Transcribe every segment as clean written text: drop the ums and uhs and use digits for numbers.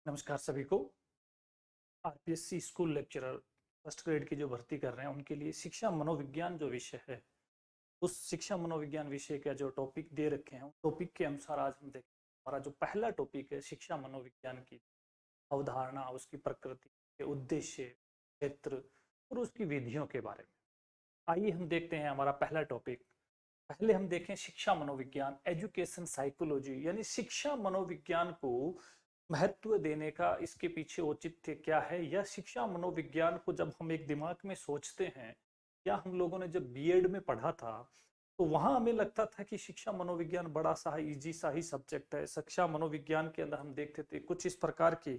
नमस्कार सभी को। RPSC school lecturer first grade की जो भर्ती कर रहे हैं उनके लिए शिक्षा मनोविज्ञान जो विषय है, उस शिक्षा मनोविज्ञान विषय का जो टॉपिक दे रखे हैं टॉपिक के अनुसार आज हम देखें। हमारा जो पहला टॉपिक है शिक्षा मनोविज्ञान की अवधारणा, उसकी प्रकृति के उद्देश्य, क्षेत्र और उसकी विधियों के बारे में। आइए हम देखते हैं हमारा पहला टॉपिक। पहले हम देखें शिक्षा मनोविज्ञान, एजुकेशन साइकोलॉजी, यानी शिक्षा मनोविज्ञान को महत्व देने का इसके पीछे औचित्य क्या है। या शिक्षा मनोविज्ञान को जब हम एक दिमाग में सोचते हैं, या हम लोगों ने जब बीएड में पढ़ा था तो वहां हमें लगता था कि शिक्षा मनोविज्ञान बड़ा सा इजी सा ही सब्जेक्ट है। शिक्षा मनोविज्ञान के अंदर हम देखते थे कुछ इस प्रकार के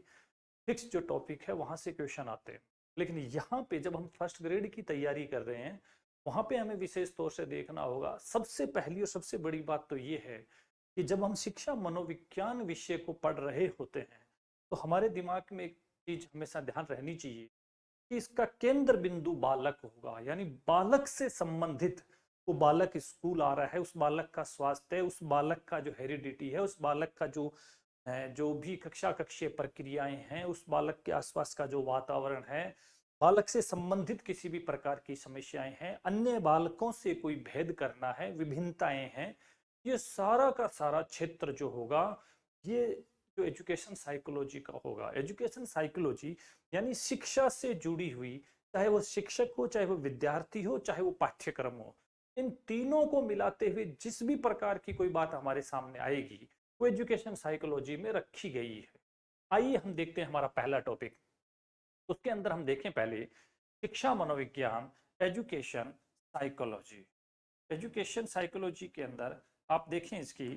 फिक्स जो टॉपिक है वहां से क्वेश्चन आते हैं। लेकिन यहाँ पे जब हम फर्स्ट ग्रेड की तैयारी कर रहे हैं, वहां पे हमें विशेष तौर से देखना होगा। सबसे पहली और सबसे बड़ी बात तो ये है कि जब हम शिक्षा मनोविज्ञान विषय को पढ़ रहे होते हैं तो हमारे दिमाग में एक चीज हमेशा ध्यान रहनी चाहिए कि इसका केंद्र बिंदु बालक होगा, यानी बालक से संबंधित। वो बालक स्कूल आ रहा है, उस बालक का स्वास्थ्य, उस बालक का जो हेरिडिटी है, उस बालक का जो भी कक्षा कक्षीय प्रक्रियाएं हैं, उस बालक के आसपास का जो वातावरण है, बालक से संबंधित किसी भी प्रकार की समस्याएं हैं, अन्य बालकों से कोई भेद करना है, विभिन्नताएं हैं, ये सारा का सारा क्षेत्र जो होगा, ये जो एजुकेशन साइकोलॉजी का होगा। एजुकेशन साइकोलॉजी यानी शिक्षा से जुड़ी हुई, चाहे वो शिक्षक हो, चाहे वो विद्यार्थी हो, चाहे वो पाठ्यक्रम हो, इन तीनों को मिलाते हुए जिस भी प्रकार की कोई बात हमारे सामने आएगी वो एजुकेशन साइकोलॉजी में रखी गई है। आइए हम देखते हैं हमारा पहला टॉपिक। उसके अंदर हम देखें पहले शिक्षा मनोविज्ञान, एजुकेशन साइकोलॉजी। एजुकेशन साइकोलॉजी के अंदर आप देखें इसकी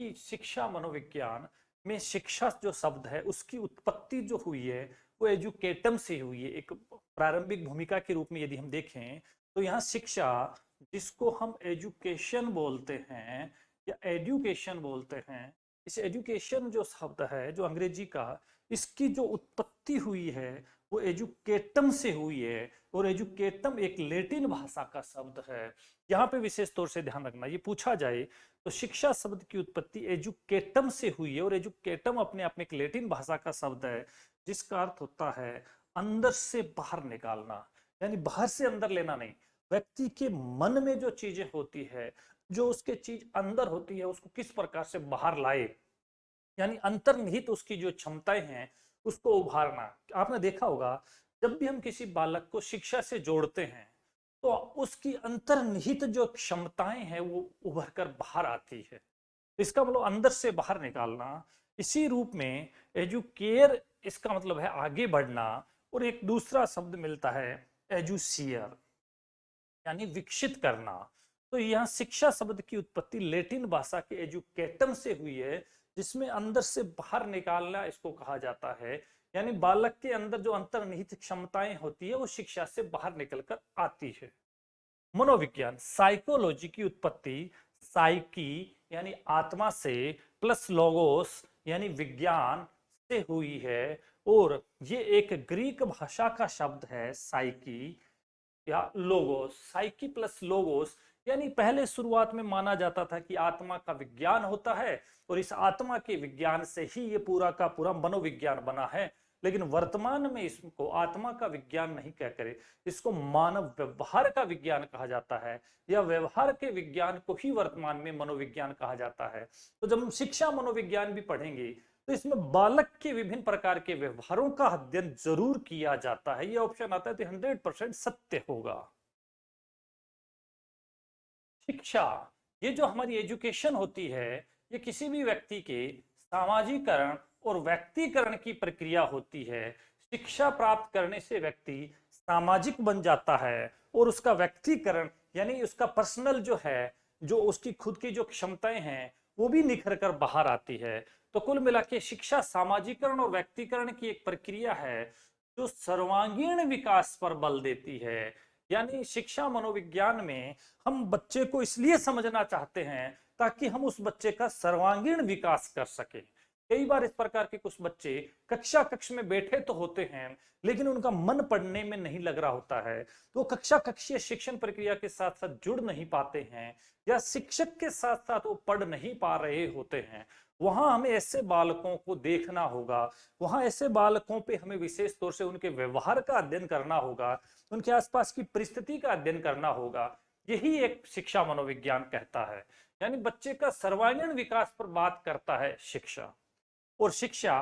कि शिक्षा मनोविज्ञान में शिक्षा जो शब्द है उसकी उत्पत्ति जो हुई है वो एजुकेटम से हुई है। एक प्रारंभिक भूमिका के रूप में यदि हम देखें तो यहाँ शिक्षा, जिसको हम एजुकेशन बोलते हैं या एजुकेशन बोलते हैं, इस एजुकेशन जो शब्द है जो अंग्रेजी का, इसकी जो उत्पत्ति हुई है वो एजुकेटम से हुई है। और एजुकेटम एक लैटिन भाषा का शब्द है। यहाँ पे विशेष तौर से ध्यान रखना, ये पूछा जाए तो शिक्षा शब्द की उत्पत्ति एजुकेटम से हुई है। और एजुकेटम अपने आप में एक लैटिन भाषा का शब्द है जिसका अर्थ होता है अंदर से बाहर निकालना, यानी बाहर से अंदर लेना नहीं। व्यक्ति के मन में जो चीजें होती है, जो उसके चीज अंदर होती है, उसको किस प्रकार से बाहर लाए, यानी अंतर्निहित उसकी जो क्षमताएं हैं उसको उभारना। आपने देखा होगा जब भी हम किसी बालक को शिक्षा से जोड़ते हैं तो उसकी अंतर्निहित जो क्षमताएं हैं वो उभर कर बाहर आती है। इसका मतलब अंदर से बाहर निकालना। इसी रूप में एजुकेयर, इसका मतलब है आगे बढ़ना। और एक दूसरा शब्द मिलता है एजुसियर, यानी विकसित करना। तो यहाँ शिक्षा शब्द की उत्पत्ति लैटिन भाषा के एजुकेटम से हुई है, जिसमें अंदर से बाहर निकालना इसको कहा जाता है। यानी बालक के अंदर जो अंतर्निहित क्षमताएं होती है वो शिक्षा से बाहर निकलकर आती है। मनोविज्ञान, साइकोलॉजी की उत्पत्ति साइकी यानी आत्मा से प्लस लोगोस यानी विज्ञान से हुई है। और ये एक ग्रीक भाषा का शब्द है साइकी या लोगोस। साइकी प्लस लोगोस यानी पहले शुरुआत में माना जाता था कि आत्मा का विज्ञान होता है और इस आत्मा के विज्ञान से ही ये पूरा का पूरा मनोविज्ञान बना है। लेकिन वर्तमान में इसको आत्मा का विज्ञान नहीं कह करे, इसको मानव व्यवहार का विज्ञान कहा जाता है, या व्यवहार के विज्ञान को ही वर्तमान में मनोविज्ञान कहा जाता है। तो जब हम शिक्षा मनोविज्ञान भी पढ़ेंगे तो इसमें बालक के विभिन्न प्रकार के व्यवहारों का अध्ययन जरूर किया जाता है। ये ऑप्शन आता है तो 100% सत्य होगा। शिक्षा, ये जो हमारी एजुकेशन होती है, ये किसी भी व्यक्ति के सामाजिकरण और व्यक्तिकरण की प्रक्रिया होती है। शिक्षा प्राप्त करने से व्यक्ति सामाजिक बन जाता है और उसका व्यक्तिकरण यानी उसका पर्सनल जो है, जो उसकी खुद की जो क्षमताएं हैं वो भी निखर कर बाहर आती है। तो कुल मिला के शिक्षा सामाजिकरण और व्यक्तिकरण की एक प्रक्रिया है जो सर्वांगीण विकास पर बल देती है। यानी शिक्षा मनोविज्ञान में हम बच्चे को इसलिए समझना चाहते हैं ताकि हम उस बच्चे का सर्वांगीण विकास कर सके। कई बार इस प्रकार के कुछ बच्चे कक्ष में बैठे तो होते हैं, लेकिन उनका मन पढ़ने में नहीं लग रहा होता है, तो कक्षीय शिक्षण प्रक्रिया के साथ साथ जुड़ नहीं पाते हैं, या शिक्षक के साथ साथ वो पढ़ नहीं पा रहे होते हैं। वहां हमें ऐसे बालकों को देखना होगा, वहां ऐसे बालकों पे हमें विशेष तौर से उनके व्यवहार का अध्ययन करना होगा, उनके आसपास की परिस्थिति का अध्ययन करना होगा। यही एक शिक्षा मनोविज्ञान कहता है। यानी बच्चे का सर्वांगीण विकास पर बात करता है शिक्षा। और शिक्षा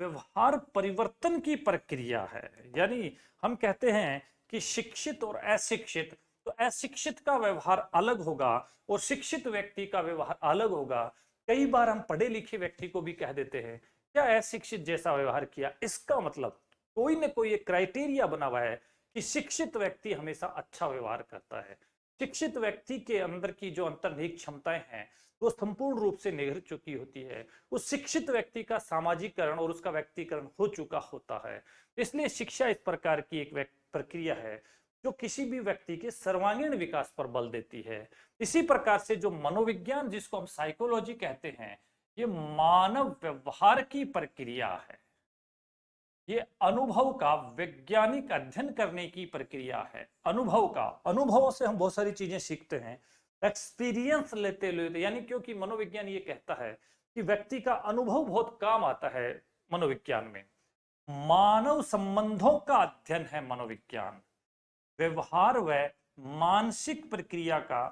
व्यवहार परिवर्तन की प्रक्रिया है। यानी हम कहते हैं कि शिक्षित और अशिक्षित, तो अशिक्षित का व्यवहार अलग होगा और शिक्षित व्यक्ति का व्यवहार अलग होगा। कई बार हम पढ़े लिखे व्यक्ति को भी कह देते हैं क्या अशिक्षित जैसा व्यवहार किया। इसका मतलब कोई ना कोई एक क्राइटेरिया बना हुआ है कि शिक्षित व्यक्ति हमेशा अच्छा व्यवहार करता है। शिक्षित व्यक्ति के अंदर की जो अंतर्निहित क्षमताएं हैं वो संपूर्ण रूप से निखर चुकी होती है। उस शिक्षित व्यक्ति का सामाजिकरण और उसका व्यक्तिकरण हो चुका होता है। इसलिए शिक्षा इस प्रकार की एक प्रक्रिया है जो किसी भी व्यक्ति के सर्वांगीण विकास पर बल देती है। इसी प्रकार से जो मनोविज्ञान, जिसको हम साइकोलॉजी कहते हैं, ये मानव व्यवहार की प्रक्रिया है। ये अनुभव का वैज्ञानिक अध्ययन करने की प्रक्रिया है। अनुभवों से हम बहुत सारी चीजें सीखते हैं, एक्सपीरियंस लेते लेते। यानी क्योंकि मनोविज्ञान ये कहता है कि व्यक्ति का अनुभव बहुत काम आता है। मनोविज्ञान में मानव संबंधों का अध्ययन है। मनोविज्ञान व्यवहार व मानसिक प्रक्रिया का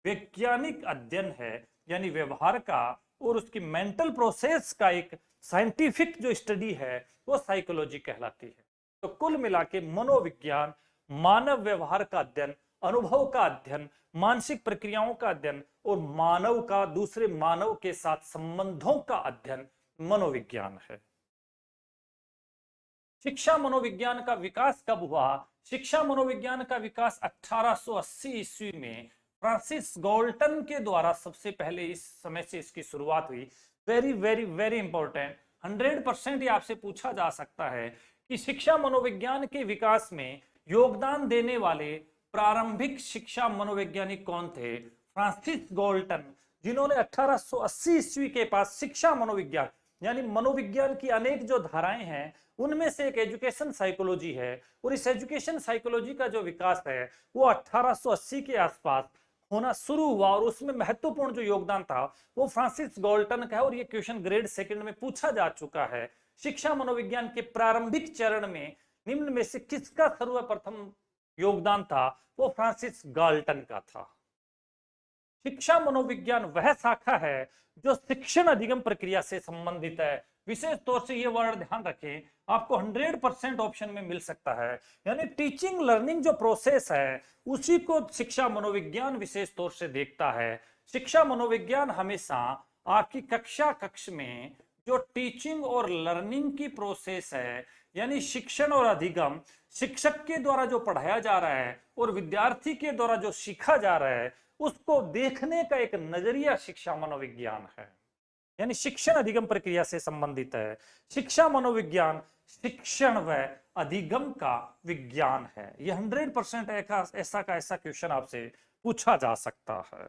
वैज्ञानिक अध्ययन है। यानी व्यवहार का और उसकी मेंटल प्रोसेस का एक साइंटिफिक जो स्टडी है वो साइकोलॉजी कहलाती है। तो कुल मिला के मनोविज्ञान मानव व्यवहार का अध्ययन, अनुभव का अध्ययन, मानसिक प्रक्रियाओं का अध्ययन और मानव का दूसरे मानव के साथ संबंधों का अध्ययन मनोविज्ञान है। शिक्षा मनोविज्ञान का विकास कब हुआ? शिक्षा मनोविज्ञान का विकास 1880 ईस्वी में फ्रांसिस गाल्टन के द्वारा सबसे पहले इस समय से इसकी शुरुआत हुई। वेरी वेरी वेरी इंपॉर्टेंट, 100% ये आपसे पूछा जा सकता है कि शिक्षा मनोविज्ञान के विकास में योगदान देने वाले प्रारंभिक शिक्षा मनोवैज्ञानिक कौन थे? फ्रांसिस गाल्टन, जिन्होंने 1880 ईस्वी के पास शिक्षा मनोविज्ञान यानी मनोविज्ञान की अनेक जो धाराएं हैं उनमें से एक एजुकेशन साइकोलॉजी है। और इस एजुकेशन साइकोलॉजी का जो विकास है वो 1880 के आसपास होना शुरू हुआ और उसमें महत्वपूर्ण जो योगदान था वो फ्रांसिस गाल्टन का है। और ये क्वेश्चन ग्रेड सेकंड में पूछा जा चुका है। शिक्षा मनोविज्ञान के प्रारंभिक चरण में निम्न में से किसका सर्वप्रथम योगदान था? वो फ्रांसिस गाल्टन का था। शिक्षा मनोविज्ञान वह शाखा है जो शिक्षण अधिगम प्रक्रिया से संबंधित है। विशेष तौर से ये वर्ड ध्यान रखें, आपको 100% ऑप्शन में मिल सकता है। यानी टीचिंग लर्निंग जो प्रोसेस है उसी को शिक्षा मनोविज्ञान विशेष तौर से देखता है। शिक्षा मनोविज्ञान हमेशा आपकी कक्ष में जो टीचिंग और लर्निंग की प्रोसेस है, यानी शिक्षण और अधिगम, शिक्षक के द्वारा जो पढ़ाया जा रहा है और विद्यार्थी के द्वारा जो सीखा जा रहा है उसको देखने का एक नजरिया शिक्षा मनोविज्ञान है। यानी शिक्षण अधिगम प्रक्रिया से संबंधित है। शिक्षा मनोविज्ञान शिक्षण व अधिगम का विज्ञान है। यह 100% ऐसा का ऐसा क्वेश्चन आपसे पूछा जा सकता है।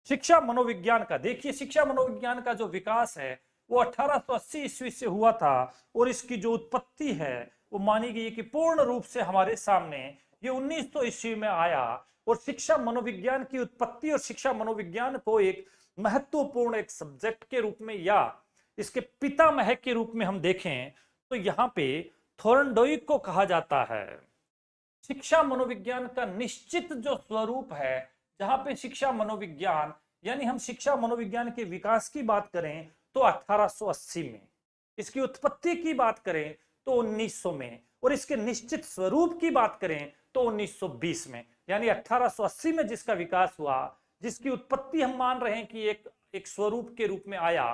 शिक्षा मनोविज्ञान का देखिए, शिक्षा मनोविज्ञान का जो विकास है वो 1880 ईस्वी से हुआ था और इसकी जो उत्पत्ति है वो मानी गई कि पूर्ण रूप से हमारे सामने ये 1900 ईस्वी में आया। और शिक्षा मनोविज्ञान की उत्पत्ति और शिक्षा मनोविज्ञान को एक महत्वपूर्ण एक सब्जेक्ट के रूप में या इसके पितामह के रूप में हम देखें तो यहाँ पे थॉर्नडाइक को कहा जाता है। शिक्षा मनोविज्ञान का निश्चित जो स्वरूप है, जहां पे शिक्षा मनोविज्ञान यानी हम शिक्षा मनोविज्ञान के विकास की बात करें तो 1880 में, इसकी उत्पत्ति की बात करें तो 1900 में, और इसके निश्चित स्वरूप की बात करें तो 1920 में। यानी 1880 में जिसका विकास हुआ, जिसकी उत्पत्ति हम मान रहे हैं कि एक स्वरूप के रूप में आया,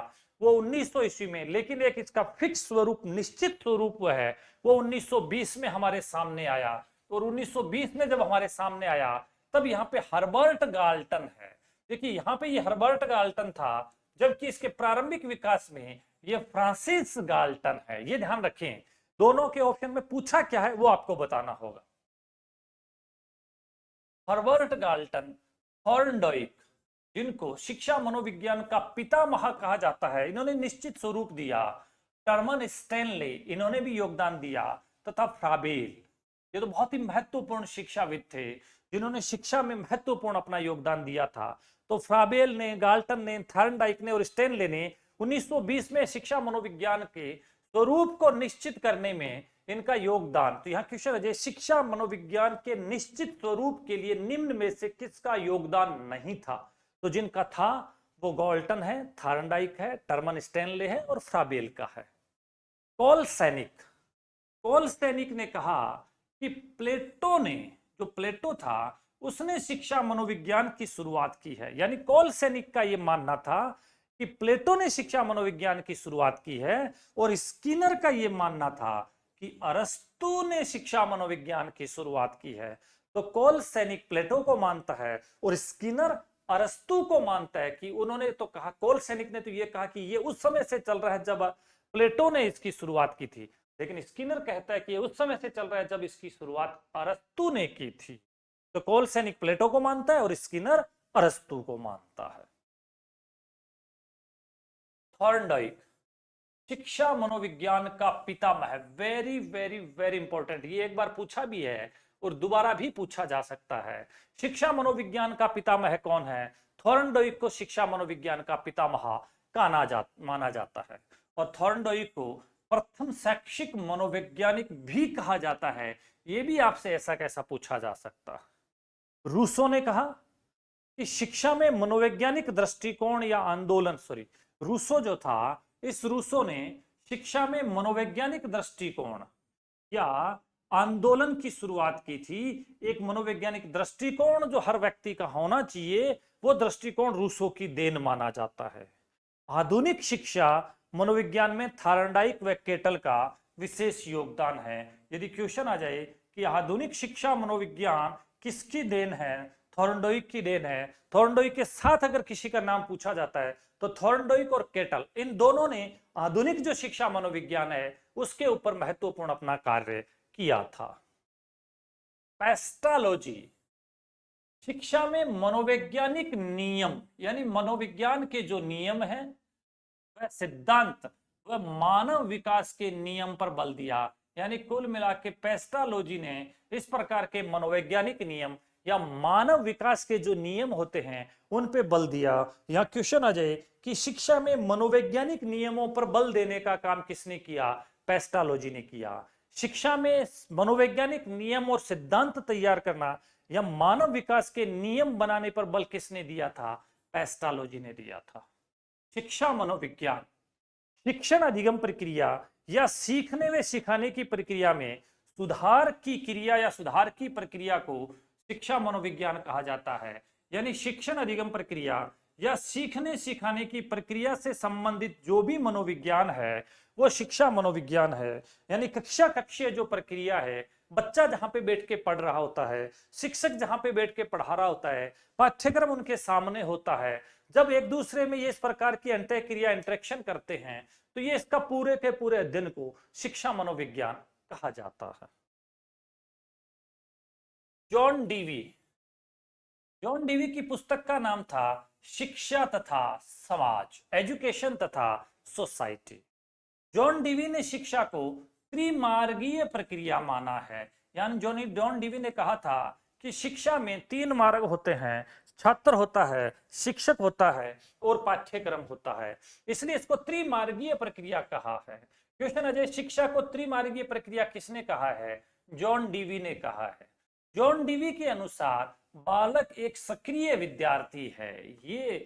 वो 1900 ईस्वी में, लेकिन एक इसका फिक्स स्वरूप, निश्चित स्वरूप वो है वो 1920 में हमारे सामने आया। और 1920 में जब हमारे सामने आया तब यहाँ पे हर्बर्ट गाल्टन है। देखिए यहाँ पे ये हर्बर्ट गाल्टन था, जबकि इसके प्रारंभिक विकास में ये फ्रांसिस गाल्टन है। ये ध्यान रखें, दोनों के ऑप्शन में पूछा क्या है वो आपको बताना होगा। हर्बर्ट गाल्टन, थॉर्नडाइक, जिनको शिक्षा मनोविज्ञान का पितामह कहा जाता है, इन्होंने निश्चित स्वरूप दिया। टर्मन स्टैनले, इन्होंने भी योगदान दिया, तथा फ्राबेल, ये तो बहुत ही महत्वपूर्ण शिक्षाविद थे जिन्होंने शिक्षा में महत्वपूर्ण अपना योगदान दिया था। तो फ्राबेल ने, गाल्टन ने, थॉर्नडाइक ने और स्टैनले ने 1920 में शिक्षा मनोविज्ञान के स्वरूप को निश्चित करने में इनका योगदान। तो यहाँ क्वेश्चन है, शिक्षा मनोविज्ञान के निश्चित स्वरूप के लिए निम्न में से किसका योगदान नहीं था? तो जिनका था वो गाल्टन है, थॉर्नडाइक है, टर्मन स्टैनले है और फ्राबेल का है। कोलसैनिक ने कहा कि प्लेटो था उसने शिक्षा मनोविज्ञान की शुरुआत की है। यानी कोलसैनिक का यह मानना था कि प्लेटो ने शिक्षा मनोविज्ञान की शुरुआत की है, और स्किनर का यह मानना था कि अरस्तु ने शिक्षा मनोविज्ञान की शुरुआत की है। तो कोलसैनिक प्लेटो को मानता है और स्किनर अरस्तु को मानता है कि उन्होंने तो कहा, कोलसैनिक ने तो यह कहा कि ये उस समय से चल रहा है जब प्लेटो ने इसकी शुरुआत की थी, लेकिन स्किनर कहता है कि ये उस समय से चल रहा है जब इसकी शुरुआत अरस्तु ने की थी। तो कोलसैनिक प्लेटो को मानता है और स्किनर अरस्तु को मानता है। थॉर्नडाइक शिक्षा मनोविज्ञान का पितामह, वेरी वेरी वेरी इंपॉर्टेंट, ये एक बार पूछा भी है और दोबारा भी पूछा जा सकता है। शिक्षा मनोविज्ञान का पितामह कौन है? थॉर्नडाइक को शिक्षा मनोविज्ञान का पितामह माना जाता है, और थॉर्नडाइक को प्रथम शैक्षिक मनोवैज्ञानिक भी कहा जाता है। यह भी आपसे ऐसा कैसा पूछा जा सकता है। रूसो ने कहा कि शिक्षा में मनोवैज्ञानिक दृष्टिकोण या आंदोलन, रूसो जो था, इस रूसो ने शिक्षा में मनोवैज्ञानिक दृष्टिकोण या आंदोलन की शुरुआत की थी। एक मनोवैज्ञानिक दृष्टिकोण जो हर व्यक्ति का होना चाहिए, वो दृष्टिकोण रूसो की देन माना जाता है। आधुनिक शिक्षा मनोविज्ञान में थॉर्नडाइक व केटल का विशेष योगदान है। यदि क्वेश्चन आ जाए कि आधुनिक शिक्षा मनोविज्ञान किसकी देन है? थॉर्नडाइक की देन है। थॉर्नडाइक के साथ अगर किसी का नाम पूछा जाता है तो थॉर्नडाइक और केटल, इन दोनों ने आधुनिक जो शिक्षा मनोविज्ञान है उसके ऊपर महत्वपूर्ण अपना कार्य किया था। पेस्टालॉजी शिक्षा में मनोवैज्ञानिक नियम, यानी मनोविज्ञान के जो नियम है वह सिद्धांत, वह मानव विकास के नियम पर बल दिया। यानी कुल मिला के पेस्टालॉजी ने इस प्रकार के मनोवैज्ञानिक नियम या मानव विकास के जो नियम होते हैं उन पे बल दिया। यहाँ क्वेश्चन आ जाए कि शिक्षा में मनोवैज्ञानिक नियमों पर बल देने का काम किसने किया? पेस्टालॉजी ने किया। शिक्षा में मनोवैज्ञानिक नियम और सिद्धांत तैयार करना या मानव विकास के नियम बनाने पर बल किसने दिया था? पेस्टालॉजी ने दिया था। शिक्षा मनोविज्ञान शिक्षण अधिगम प्रक्रिया या सीखने व सिखाने की प्रक्रिया में सुधार की क्रिया या सुधार की प्रक्रिया को शिक्षा मनोविज्ञान कहा जाता है। यानी शिक्षण अधिगम प्रक्रिया या सीखने सिखाने की प्रक्रिया से संबंधित जो भी मनोविज्ञान है वो शिक्षा मनोविज्ञान है। यानी कक्षा कक्षीय जो प्रक्रिया है, बच्चा जहां पे बैठ के पढ़ रहा होता है, शिक्षक जहां पे बैठ के पढ़ा रहा होता है, पाठ्यक्रम उनके सामने होता है, जब एक दूसरे में ये इस प्रकार की अंतः क्रिया इंटरेक्शन करते हैं तो ये इसका पूरे के पूरे अध्ययन को शिक्षा मनोविज्ञान कहा जाता है। जॉन डीवी की पुस्तक का नाम था शिक्षा तथा समाज, एजुकेशन तथा सोसाइटी। जॉन डीवी ने शिक्षा को त्रिमार्गीय प्रक्रिया माना है। यानी जॉन डीवी ने कहा था कि शिक्षा में 3 मार्ग होते हैं, छात्र होता है, शिक्षक होता है और पाठ्यक्रम होता है, इसलिए इसको त्रिमार्गीय प्रक्रिया कहा है। क्वेश्चन अजय, शिक्षा को त्रिमार्गीय प्रक्रिया किसने कहा है? जॉन डीवी ने कहा है। जॉन डीवी के अनुसार बालक एक सक्रिय विद्यार्थी है। ये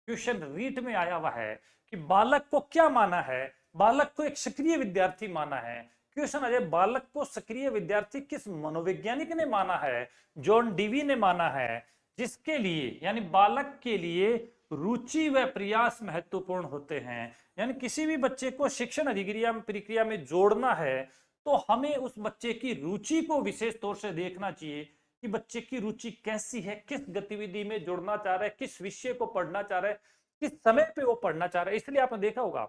क्वेश्चन रीट में आया हुआ है कि बालक को क्या माना है? बालक को एक सक्रिय विद्यार्थी माना है। क्वेश्चन अजय, बालक को सक्रिय विद्यार्थी किस मनोवैज्ञानिक ने माना है? जॉन डीवी ने माना है, जिसके लिए यानी बालक के लिए रुचि व प्रयास महत्वपूर्ण होते हैं। यानी किसी भी बच्चे को शिक्षण अधिक्रिया प्रक्रिया में जोड़ना है तो हमें उस बच्चे की रुचि को विशेष तौर से देखना चाहिए कि बच्चे की रुचि कैसी है, किस गतिविधि में जुड़ना चाह रहा है, किस विषय को पढ़ना चाह रहा है, किस समय पे वो पढ़ना चाह रहा है। इसलिए आपने देखा होगा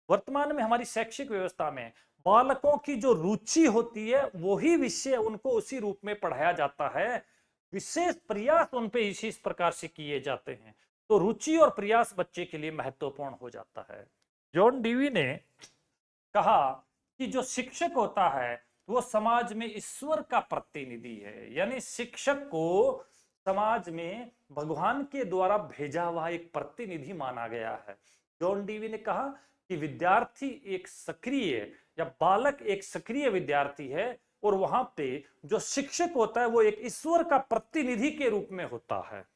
वर्तमान में हमारी शैक्षिक व्यवस्था में बालकों की जो रुचि होती है वही विषय उनको उसी रूप में पढ़ाया जाता है, विशेष प्रयास उन पे इसी प्रकार से किए जाते हैं। तो रुचि और प्रयास बच्चे के लिए महत्वपूर्ण हो जाता है। जॉन डीवी ने कहा कि जो शिक्षक होता है वो समाज में ईश्वर का प्रतिनिधि है, यानी शिक्षक को समाज में भगवान के द्वारा भेजा हुआ एक प्रतिनिधि माना गया है। जॉन डीवी ने कहा कि विद्यार्थी एक सक्रिय या बालक एक सक्रिय विद्यार्थी है और वहां पे जो शिक्षक होता है वो एक ईश्वर का प्रतिनिधि के रूप में होता है।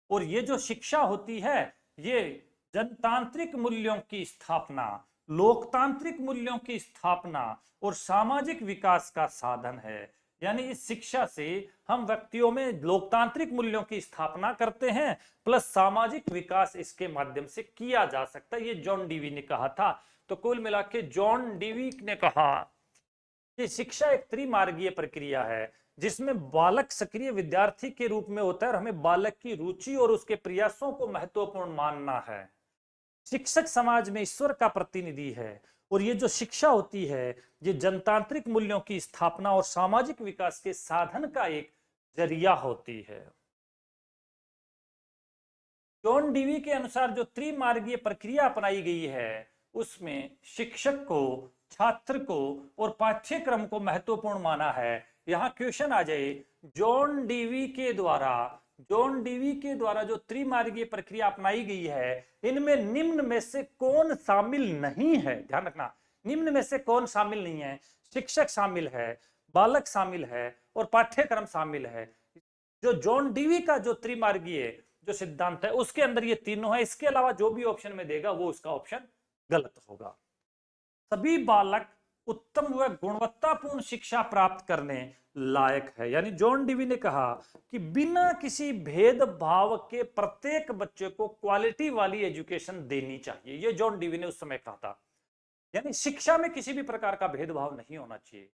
और ये जो शिक्षा होती है ये जनतांत्रिक मूल्यों की स्थापना, लोकतांत्रिक मूल्यों की स्थापना और सामाजिक विकास का साधन है। यानी इस शिक्षा से हम व्यक्तियों में लोकतांत्रिक मूल्यों की स्थापना करते हैं प्लस सामाजिक विकास इसके माध्यम से किया जा सकता है। ये जॉन डीवी ने कहा था। तो कुल मिला के जॉन डीवी ने कहा कि शिक्षा एक त्रिमार्गीय प्रक्रिया है जिसमें बालक सक्रिय विद्यार्थी के रूप में होता है और हमें बालक की रुचि और उसके प्रयासों को महत्वपूर्ण मानना है। शिक्षक समाज में ईश्वर का प्रतिनिधि है और ये जो शिक्षा होती है ये जनतांत्रिक मूल्यों की स्थापना और सामाजिक विकास के साधन का एक जरिया होती है। जॉन डीवी के अनुसार जो त्रिमार्गीय प्रक्रिया अपनाई गई है उसमें शिक्षक को, छात्र को और पाठ्यक्रम को महत्वपूर्ण माना है। यहाँ क्वेश्चन आ जाए, जॉन डीवी के द्वारा जो त्रिमार्गीय प्रक्रिया अपनाई गई है इनमें निम्न में से कौन शामिल नहीं है? ध्यान रखना, निम्न में से कौन शामिल नहीं है? शिक्षक शामिल है, बालक शामिल है और पाठ्यक्रम शामिल है। जो जॉन डीवी का जो त्रिमार्गीय जो सिद्धांत है उसके अंदर ये तीनों है। इसके अलावा जो भी ऑप्शन में देगा वो उसका ऑप्शन गलत होगा। सभी बालक उत्तम व गुणवत्तापूर्ण शिक्षा प्राप्त करने लायक है। यानी जॉन डीवी ने कहा कि बिना किसी भेदभाव के प्रत्येक बच्चे को क्वालिटी वाली एजुकेशन देनी चाहिए। ये जॉन डीवी ने उस समय कहा था। यानी शिक्षा में किसी भी प्रकार का भेदभाव नहीं होना चाहिए,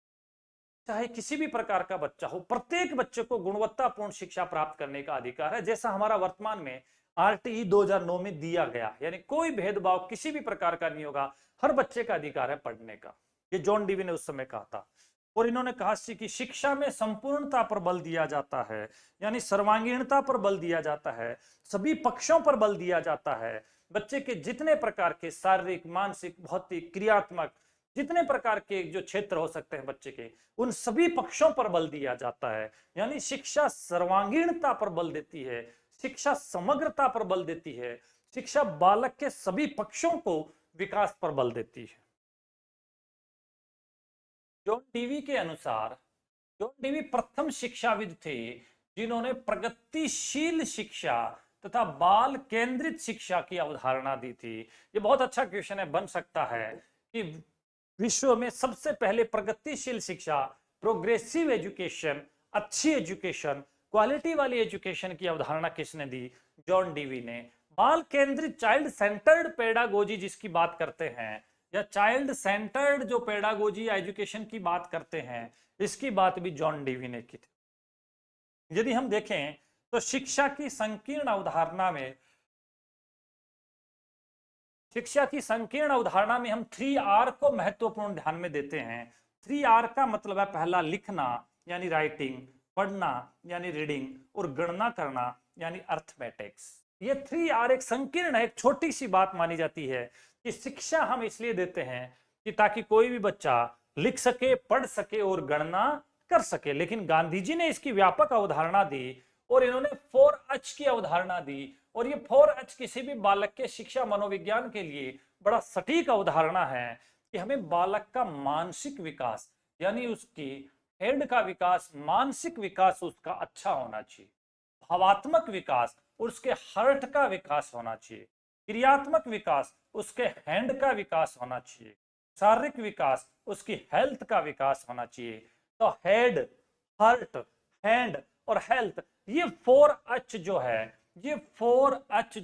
चाहे किसी भी प्रकार का बच्चा हो, प्रत्येक बच्चे को गुणवत्तापूर्ण शिक्षा प्राप्त करने का अधिकार है, जैसा हमारा वर्तमान में आरटीई 2009 में दिया गया। यानी कोई भेदभाव किसी भी प्रकार का नहीं होगा, हर बच्चे का अधिकार है पढ़ने का। ये जॉन डीवी ने उस समय कहा था। और इन्होंने कहा कि शिक्षा में संपूर्णता पर बल दिया जाता है, यानी सर्वांगीणता पर बल दिया जाता है, सभी पक्षों पर बल दिया जाता है। बच्चे के जितने प्रकार के शारीरिक, मानसिक, भौतिक, क्रियात्मक जितने प्रकार के जो क्षेत्र हो सकते हैं बच्चे के, उन सभी पक्षों पर बल दिया जाता है। यानी शिक्षा सर्वांगीणता पर बल देती है, शिक्षा समग्रता पर बल देती है, शिक्षा बालक के सभी पक्षों को विकास पर बल देती है। जॉन डीवी के अनुसार जॉन डीवी प्रथम शिक्षाविद थे जिन्होंने प्रगतिशील शिक्षा तथा बाल केंद्रित शिक्षा की अवधारणा दी थी। ये बहुत अच्छा क्वेश्चन है, बन सकता है कि विश्व में सबसे पहले प्रगतिशील शिक्षा, प्रोग्रेसिव एजुकेशन, अच्छी एजुकेशन, क्वालिटी वाली एजुकेशन की अवधारणा किसने दी? जॉन डीवी ने। बाल केंद्रित, चाइल्ड सेंटर्ड पेडागोजी जिसकी बात करते हैं, या चाइल्ड सेंटर्ड जो पेडागोजी या एजुकेशन की बात करते हैं, इसकी बात भी जॉन डीवी ने की थी। यदि हम देखें तो शिक्षा की संकीर्ण अवधारणा में हम 3R को महत्वपूर्ण ध्यान में देते हैं। 3R का मतलब है पहला लिखना यानी राइटिंग, पढ़ना यानी रीडिंग और गणना करना यानी अर्थमेटिक्स। ये 3R एक संकीर्ण है, एक छोटी सी बात मानी जाती है कि शिक्षा हम इसलिए देते हैं कि ताकि कोई भी बच्चा लिख सके, पढ़ सके और गणना कर सके। लेकिन गांधी जी ने इसकी व्यापक अवधारणा दी और इन्होंने 4H की अवधारणा दी। और ये 4H किसी भी बालक के शिक्षा मनोविज्ञान के लिए बड़ा सटीक अवधारणा है कि हमें बालक का मानसिक विकास यानी उसकी हेड का विकास, मानसिक विकास उसका अच्छा होना चाहिए, भावात्मक विकास उसके हार्ट का विकास होना चाहिए, क्रियात्मक विकास उसके हैंड का विकास होना चाहिए, शारीरिक विकास उसकी हेल्थ का विकास होना चाहिए। तो हेड, हार्ट, हैंड और हेल्थ, ये 4H जो है, ये 4H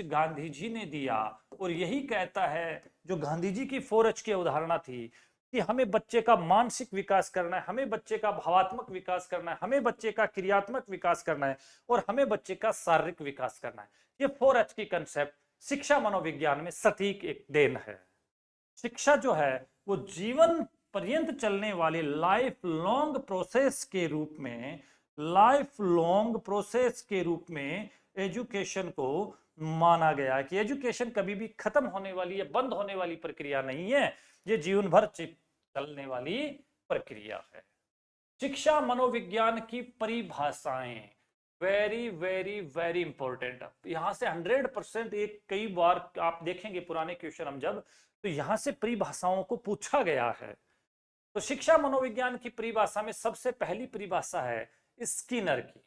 गांधी जी ने दिया। और यही कहता है जो गांधी जी की 4H की अवधारणा थी कि हमें बच्चे का मानसिक विकास करना है, हमें बच्चे का भावात्मक विकास करना है, हमें बच्चे का क्रियात्मक विकास करना है और हमें बच्चे का शारीरिक विकास करना है। ये 4H की कंसेप्ट शिक्षा मनोविज्ञान में सटीक एक देन है। शिक्षा जो है वो जीवन पर्यंत चलने वाले लाइफ लॉन्ग प्रोसेस के रूप में लाइफ लॉन्ग प्रोसेस के रूप में एजुकेशन को माना गया कि एजुकेशन कभी भी खत्म होने वाली या बंद होने वाली प्रक्रिया नहीं है, ये जीवन भर चलने वाली प्रक्रिया है। शिक्षा मनोविज्ञान की परिभाषाएं वेरी वेरी वेरी इंपॉर्टेंट। यहां से 100% एक कई बार आप देखेंगे पुराने क्वेश्चन हम जब, तो यहां से परिभाषाओं को पूछा गया है। तो शिक्षा मनोविज्ञान की परिभाषा में सबसे पहली परिभाषा है स्किनर की।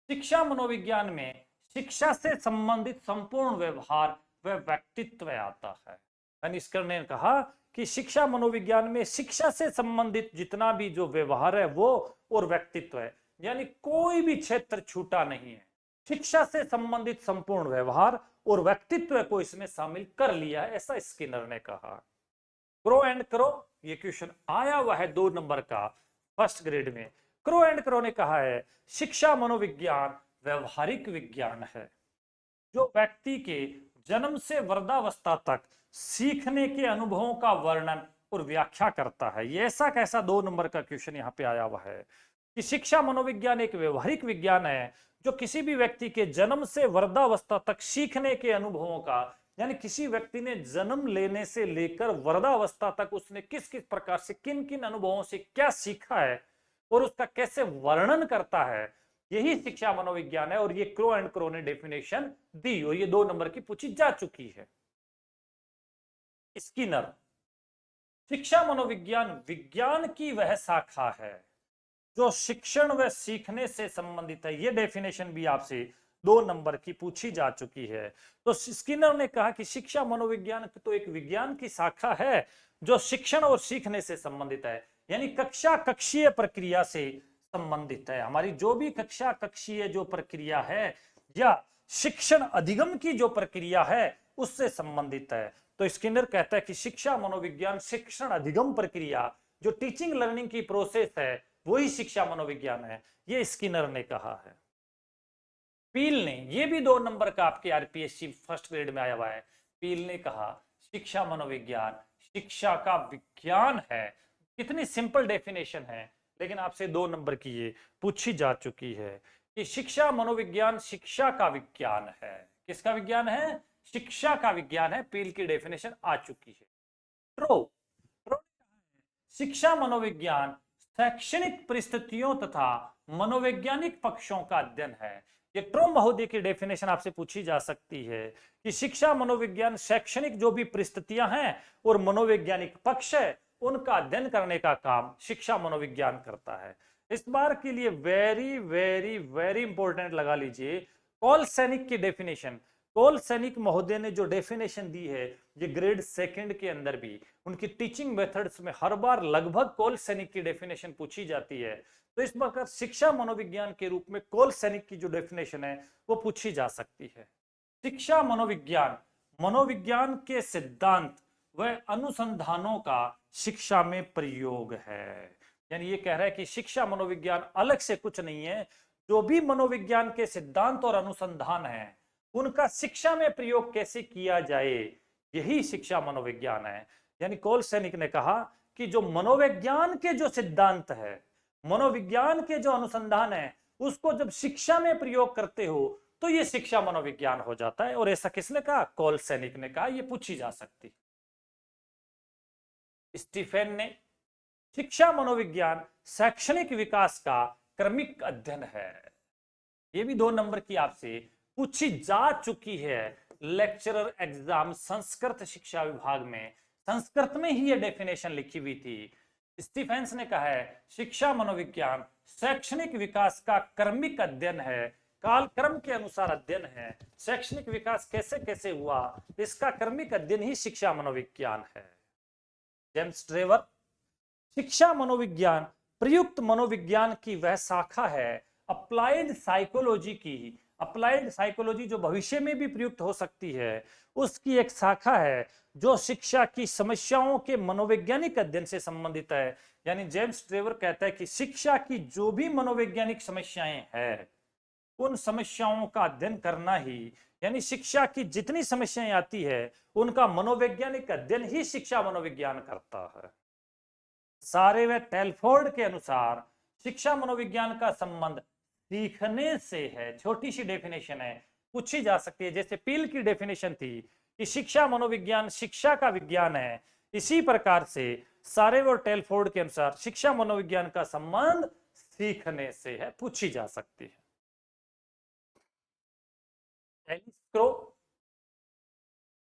शिक्षा मनोविज्ञान में शिक्षा से संबंधित संपूर्ण व्यवहार व व्यक्तित्व आता है। यानी स्किनर ने कहा कि शिक्षा मनोविज्ञान में शिक्षा से संबंधित जितना भी जो व्यवहार है वो और व्यक्तित्व है, यानी कोई भी क्षेत्र छूटा नहीं है। शिक्षा से संबंधित संपूर्ण व्यवहार और व्यक्तित्व को इसमें शामिल कर लिया है, ऐसा स्किनर ने कहा। क्रो एंड क्रो, ये क्वेश्चन आया हुआ है 2 नंबर का फर्स्ट ग्रेड में। क्रो एंड क्रो ने कहा है शिक्षा मनोविज्ञान व्यवहारिक विज्ञान है जो व्यक्ति के जन्म से वृद्धावस्था तक सीखने के अनुभवों का वर्णन और व्याख्या करता है। ये ऐसा कैसा 2 नंबर का क्वेश्चन यहाँ पे आया हुआ है कि शिक्षा मनोविज्ञान एक व्यवहारिक विज्ञान है जो किसी भी व्यक्ति के जन्म से वृद्धावस्था तक सीखने के अनुभवों का, यानी किसी व्यक्ति ने जन्म लेने से लेकर वृद्धावस्था तक उसने किस किस प्रकार से किन किन अनुभवों से क्या सीखा है और उसका कैसे वर्णन करता है, यही शिक्षा मनोविज्ञान है। और ये क्रो एंड क्रो ने डेफिनेशन दी और ये 2 नंबर की पूछी जा चुकी है। स्किनर, शिक्षा मनोविज्ञान विज्ञान की वह शाखा है जो शिक्षण व सीखने से संबंधित है। ये डेफिनेशन भी आपसे 2 नंबर की पूछी जा चुकी है। तो स्किनर ने कहा कि शिक्षा मनोविज्ञान तो एक विज्ञान की शाखा है जो शिक्षण और सीखने से संबंधित है, यानी कक्षा कक्षीय प्रक्रिया से संबंधित है। हमारी जो भी कक्षा कक्षीय जो प्रक्रिया है या शिक्षण अधिगम की जो प्रक्रिया है उससे संबंधित है। तो स्किनर कहता है कि शिक्षा मनोविज्ञान शिक्षण अधिगम प्रक्रिया जो टीचिंग लर्निंग की प्रोसेस है वही शिक्षा मनोविज्ञान है, ये स्किनर ने कहा है। पील ने, ये भी 2 नंबर का आपके आरपीएससी फर्स्ट ग्रेड में आया हुआ है, पील ने कहा शिक्षा मनोविज्ञान शिक्षा का विज्ञान है। कितनी सिंपल डेफिनेशन है, लेकिन आपसे 2 नंबर की ये पूछी जा चुकी है कि शिक्षा मनोविज्ञान शिक्षा का विज्ञान है। किसका विज्ञान है? शिक्षा का विज्ञान है। पील की डेफिनेशन आ चुकी है। ट्रो शिक्षा मनोविज्ञान शैक्षणिक परिस्थितियों तथा मनोवैज्ञानिक पक्षों का अध्ययन है। ये ट्रो महोदय की डेफिनेशन आपसे पूछी जा सकती है कि शिक्षा मनोविज्ञान शैक्षणिक जो भी परिस्थितियां हैं और मनोवैज्ञानिक पक्ष है उनका अध्ययन करने का काम शिक्षा मनोविज्ञान करता है। इस बार के लिए वेरी वेरी वेरी इंपॉर्टेंट लगा लीजिए कॉल सैनिक की डेफिनेशन। कॉल सैनिक महोदय ने जो डेफिनेशन दी है ये ग्रेड 2 के अंदर भी उनकी टीचिंग मेथड्स में हर बार लगभग कॉल सैनिक की डेफिनेशन पूछी जाती है। तो इस प्रकार शिक्षा मनोविज्ञान के रूप में कॉल सैनिक की जो डेफिनेशन है वो पूछी जा सकती है। शिक्षा मनोविज्ञान मनोविज्ञान के सिद्धांत व अनुसंधानों का शिक्षा में प्रयोग है। यानी ये कह रहा है कि शिक्षा मनोविज्ञान अलग से कुछ नहीं है, जो भी मनोविज्ञान के सिद्धांत और अनुसंधान है उनका शिक्षा में प्रयोग कैसे किया जाए, यही शिक्षा मनोविज्ञान है। यानी कॉल सैनिक ने कहा कि जो मनोविज्ञान के जो सिद्धांत है, मनोविज्ञान के जो अनुसंधान है, उसको जब शिक्षा में प्रयोग करते हो तो ये शिक्षा मनोविज्ञान हो जाता है। और ऐसा किसने कहा? कॉल सैनिक ने कहा। ये पूछी जा सकती। स्टीफेन ने शिक्षा मनोविज्ञान शैक्षणिक विकास का क्रमिक अध्ययन है। ये भी 2 नंबर की आपसे पूछी जा चुकी है लेक्चरर एग्जाम संस्कृत शिक्षा विभाग में। संस्कृत में ही ये डेफिनेशन लिखी हुई थी। स्टीफेंस ने कहा है शिक्षा मनोविज्ञान शैक्षणिक विकास का क्रमिक अध्ययन है, कालक्रम के अनुसार अध्ययन है। शैक्षणिक विकास कैसे कैसे हुआ इसका क्रमिक अध्ययन ही शिक्षा मनोविज्ञान है। जेम्स ट्रेवर शिक्षा मनोविज्ञान प्रयुक्त मनोविज्ञान की वह शाखा है अप्लाइड साइकोलॉजी की। अप्लाइड साइकोलॉजी जो भविष्य में भी प्रयुक्त हो सकती है उसकी एक शाखा है जो शिक्षा की समस्याओं के मनोवैज्ञानिक अध्ययन से संबंधित है। यानी जेम्स ट्रेवर कहता है कि शिक्षा की जो भी मनोवैज्ञानिक समस्याएं हैं उन समस्याओं का अध्ययन करना ही, यानी शिक्षा की जितनी समस्याएं आती है उनका मनोवैज्ञानिक अध्ययन ही शिक्षा मनोविज्ञान करता है। सारे व टेलफोर्ड के अनुसार शिक्षा मनोविज्ञान का संबंध सीखने से है। छोटी सी डेफिनेशन है, पूछी जा सकती है। जैसे पील की डेफिनेशन थी कि शिक्षा मनोविज्ञान शिक्षा का विज्ञान है, इसी प्रकार से सारेव और टेलफोर्ड के अनुसार शिक्षा मनोविज्ञान का संबंध सीखने से है, पूछी जा सकती है।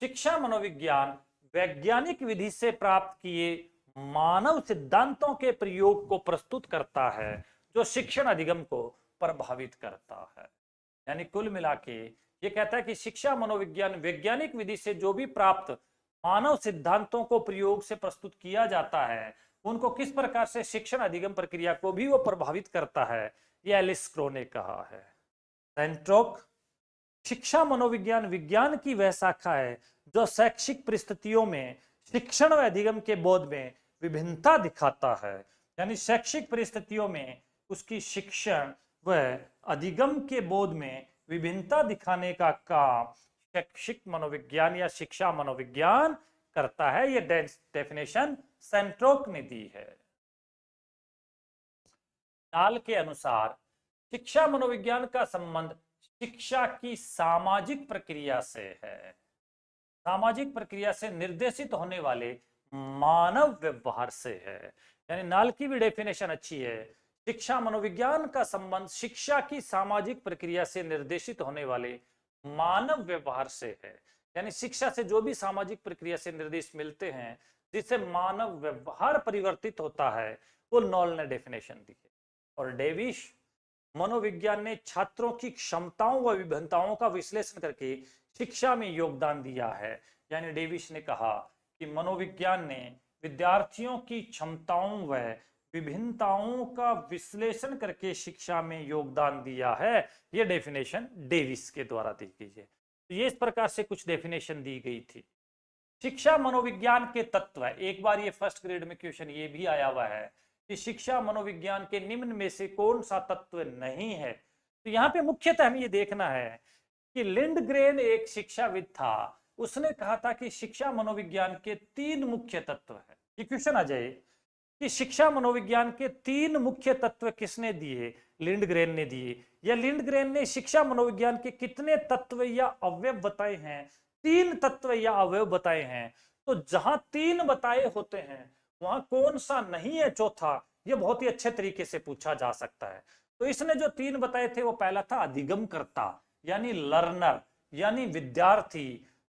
शिक्षा मनोविज्ञान वैज्ञानिक विधि से प्राप्त किए मानव सिद्धांतों के प्रयोग को प्रस्तुत करता है जो शिक्षण अधिगम को प्रभावित करता है। यानी कुल मिला के ये कहता है कि शिक्षा मनोविज्ञान वैज्ञानिक विधि से जो भी प्राप्त मानव सिद्धांतों को प्रयोग से प्रस्तुत किया जाता है, उनको किस प्रकार से शिक्षण अधिगम प्रक्रिया को भी वो प्रभावित करता है, ये एलिस क्रो ने कहा है। सेंट्रोक, शिक्षा मनोविज्ञान विज्ञान की वह शाखा है जो शैक्षिक परिस्थितियों में शिक्षण व अधिगम के बोध में विभिन्नता दिखाता है। यानी शैक्षिक परिस्थितियों में उसकी शिक्षण व अधिगम के बोध में विभिन्नता दिखाने का काम शैक्षिक मनोविज्ञान या शिक्षा मनोविज्ञान करता है। यह डेफिनेशन सेंट्रोक ने दी है। डाल के अनुसार शिक्षा मनोविज्ञान का संबंध शिक्षा की सामाजिक प्रक्रिया से है, सामाजिक प्रक्रिया से निर्देशित होने वाले मानव व्यवहार से है। यानी नाल की भी डेफिनेशन अच्छी है। शिक्षा मनोविज्ञान का संबंध शिक्षा की सामाजिक प्रक्रिया से निर्देशित होने वाले मानव व्यवहार से है। यानी शिक्षा से जो भी सामाजिक प्रक्रिया से निर्देश मिलते हैं जिससे मानव व्यवहार परिवर्तित होता है, वो नॉल ने डेफिनेशन दी है। और डेविस, मनोविज्ञान ने छात्रों की क्षमताओं व विभिन्नताओं का विश्लेषण करके शिक्षा में योगदान दिया है। यानी डेविस ने कहा कि मनोविज्ञान ने विद्यार्थियों की क्षमताओं व विभिन्नताओं का विश्लेषण करके शिक्षा में योगदान दिया है। यह डेफिनेशन डेविस के द्वारा दी गई है। तो ये इस प्रकार से कुछ डेफिनेशन दी गई थी। शिक्षा मनोविज्ञान के तत्व, एक बार ये फर्स्ट ग्रेड में क्वेश्चन ये भी आया हुआ है कि शिक्षा मनोविज्ञान के निम्न में से कौन सा तत्व नहीं है। तो यहाँ पे मुख्यतः हमें ये देखना है कि लिंडग्रेन एक शिक्षाविद था, उसने कहा था कि शिक्षा मनोविज्ञान के 3 मुख्य तत्व है। ये क्वेश्चन आ जाए कि शिक्षा मनोविज्ञान के 3 मुख्य तत्व किसने दिए? लिंडग्रेन ने दिए। या लिंडग्रेन ने शिक्षा मनोविज्ञान के कितने तत्व या अवयव बताए हैं? 3 तत्व या अवयव बताए हैं। तो जहां 3 बताए होते हैं वहां कौन सा नहीं है चौथा, ये बहुत ही अच्छे तरीके से पूछा जा सकता है। तो इसने जो 3 बताए थे वो पहला था अधिगमकर्ता यानी लर्नर यानी विद्यार्थी।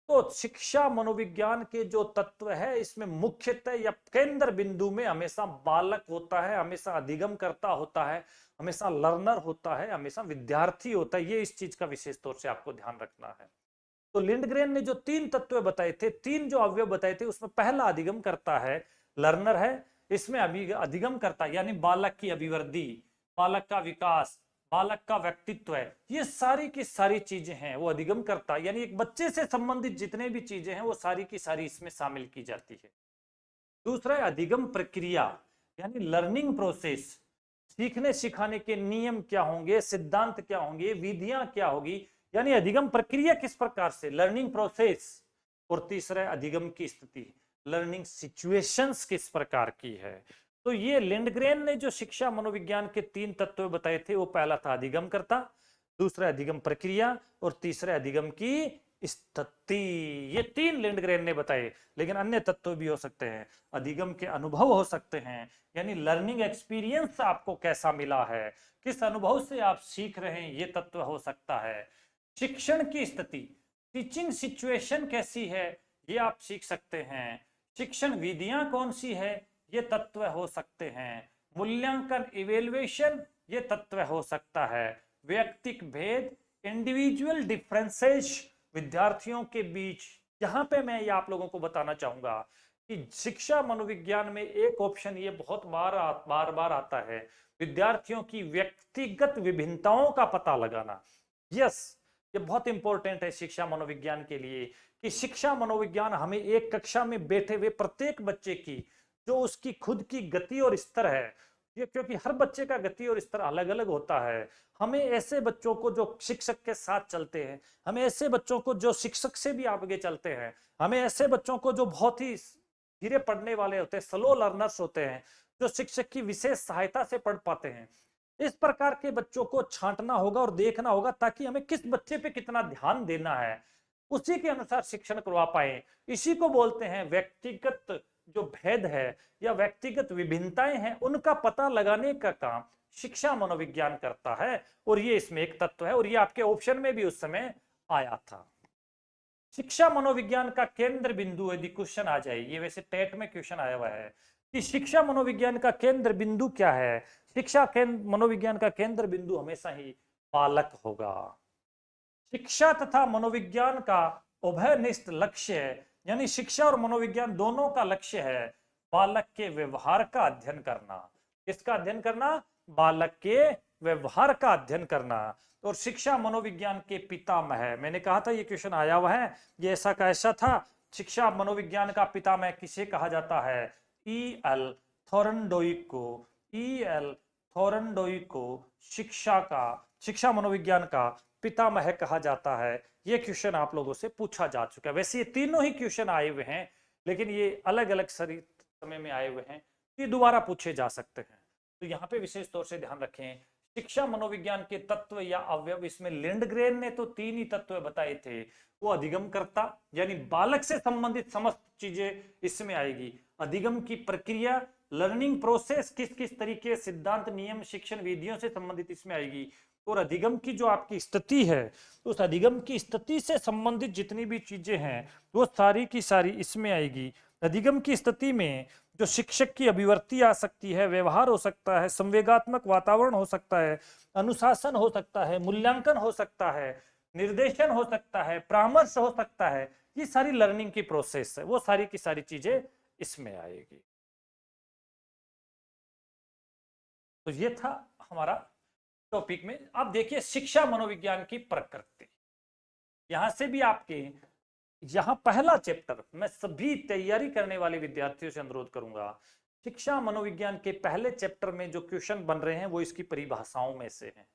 तो शिक्षा मनोविज्ञान के जो तत्व है इसमें मुख्यतः या केंद्र बिंदु में हमेशा बालक होता है, हमेशा अधिगमकर्ता होता है, हमेशा लर्नर होता है, हमेशा विद्यार्थी होता है। ये इस चीज का विशेष तौर से आपको ध्यान रखना है। तो लिंडग्रेन ने जो 3 तत्व बताए थे, 3 जो अवयव बताए थे, उसमें पहला अधिगमकर्ता है, लर्नर है। इसमें अधिगमकर्ता यानी बालक की अभिवृद्धि, बालक का विकास, बालक का व्यक्तित्व है, ये सारी की सारी चीजें हैं वो अधिगम करता है। यानी एक बच्चे से संबंधित जितने भी चीजें हैं वो सारी की सारी इसमें शामिल की जाती है। दूसरा है अधिगम प्रक्रिया यानी लर्निंग प्रोसेस, सीखने सिखाने के नियम क्या होंगे, सिद्धांत क्या होंगे, विधियां क्या होगी, यानी अधिगम प्रक्रिया किस प्रकार से, लर्निंग प्रोसेस। और तीसरा है अधिगम की स्थिति, लर्निंग सिचुएशंस किस प्रकार की है। तो ये लिंडग्रेन ने जो शिक्षा मनोविज्ञान के 3 तत्व बताए थे, वो पहला था अधिगमकर्ता, दूसरा अधिगम प्रक्रिया और तीसरा अधिगम की स्थिति। ये 3 लिंडग्रेन ने बताए, लेकिन अन्य तत्व भी हो सकते हैं। अधिगम के अनुभव हो सकते हैं, यानी लर्निंग एक्सपीरियंस आपको कैसा मिला है, किस अनुभव से आप सीख रहे हैं, ये तत्व हो सकता है। शिक्षण की स्थिति, टीचिंग सिचुएशन कैसी है, ये आप सीख सकते हैं। शिक्षण विधियां कौन सी है, ये तत्व हो सकते हैं। मूल्यांकन इवेल्युएशन, ये तत्व हो सकता है। व्यक्तिक भेद, इंडिविजुअल डिफरेंसेस विद्यार्थियों के बीच। यहां पे मैं ये आप लोगों को बताना चाहूंगा कि शिक्षा मनोविज्ञान में एक ऑप्शन ये बहुत बार बार आता है, विद्यार्थियों की व्यक्तिगत विभिन्नताओं का पता लगाना। यस, ये बहुत इंपॉर्टेंट है शिक्षा मनोविज्ञान के लिए कि शिक्षा मनोविज्ञान हमें एक कक्षा में बैठे हुए प्रत्येक बच्चे की जो उसकी खुद की गति और स्तर है, ये क्योंकि हर बच्चे का गति और स्तर अलग अलग होता है, हमें ऐसे बच्चों को जो शिक्षक के साथ चलते हैं, हमें ऐसे बच्चों को जो शिक्षक से भी आगे चलते हैं, हमें ऐसे बच्चों को जो बहुत ही धीरे पढ़ने वाले होते हैं, स्लो लर्नर्स होते हैं, जो शिक्षक की विशेष सहायता से पढ़ पाते हैं। इस प्रकार के बच्चों को छांटना होगा और देखना होगा ताकि हमें किस बच्चे पे कितना ध्यान देना है, उसी के अनुसार शिक्षण करवा पाए। इसी को बोलते हैं व्यक्तिगत जो भेद है या व्यक्तिगत विभिन्नताएं हैं उनका पता लगाने का काम शिक्षा मनोविज्ञान करता है। और ये इसमें एक तत्व है और ये आपके ऑप्शन में भी उस समय आया था। शिक्षा मनोविज्ञान का केंद्र बिंदु, यदि क्वेश्चन आ जाए, ये वैसे टेट में क्वेश्चन आया हुआ है कि शिक्षा मनोविज्ञान का केंद्र बिंदु क्या है। शिक्षा मनोविज्ञान का केंद्र बिंदु हमेशा ही बालक होगा। शिक्षा तथा मनोविज्ञान का उभयनिष्ठ लक्ष्य है, यानी शिक्षा और मनोविज्ञान दोनों का लक्ष्य है बालक के व्यवहार का अध्ययन करना। किसका अध्ययन करना? बालक के व्यवहार का अध्ययन करना। और शिक्षा मनोविज्ञान के पितामह है, मैंने कहा था ये क्वेश्चन आया हुआ है, ये ऐसा का ऐसा था। शिक्षा मनोविज्ञान का पितामह किसे कहा जाता है? E.L. थॉरनडॉइक को। E.L. थॉरनडॉइक को शिक्षा मनोविज्ञान का पितामह कहा जाता है। ये क्वेश्चन आप लोगों से पूछा जा चुका है। वैसे ये तीनों ही क्वेश्चन आए हुए हैं, लेकिन ये अलग अलग समय में आए हुए हैं, ये दोबारा पूछे जा सकते हैं। तो यहाँ पे विशेष तौर से ध्यान रखें, शिक्षा मनोविज्ञान के तत्व या अवयव, इसमें लिंडग्रेन ने तो 3 ही तत्व बताए थे। वो अधिगमकर्ता यानी बालक से संबंधित समस्त चीजें इसमें आएगी। अधिगम की प्रक्रिया, लर्निंग प्रोसेस, किस किस तरीके सिद्धांत, नियम, शिक्षण विधियों से संबंधित इसमें आएगी। और अधिगम की जो आपकी स्थिति है, उस अधिगम की स्थिति से संबंधित जितनी भी चीजें हैं वो सारी की सारी इसमें आएगी। अधिगम की स्थिति में जो शिक्षक की अभिव्यक्ति आ सकती है, व्यवहार हो सकता है, संवेगात्मक वातावरण हो सकता है, अनुशासन हो सकता है, मूल्यांकन हो सकता है, निर्देशन हो सकता है, परामर्श हो सकता है, ये सारी लर्निंग की प्रोसेस है, वो सारी की सारी चीजें इसमें आएगी। तो ये था हमारा टॉपिक में। अब देखिए शिक्षा मनोविज्ञान की प्रकृति, यहां से भी आपके यहां पहला चैप्टर, मैं सभी तैयारी करने वाले विद्यार्थियों से अनुरोध करूंगा, शिक्षा मनोविज्ञान के पहले चैप्टर में जो क्वेश्चन बन रहे हैं वो इसकी परिभाषाओं में से हैं,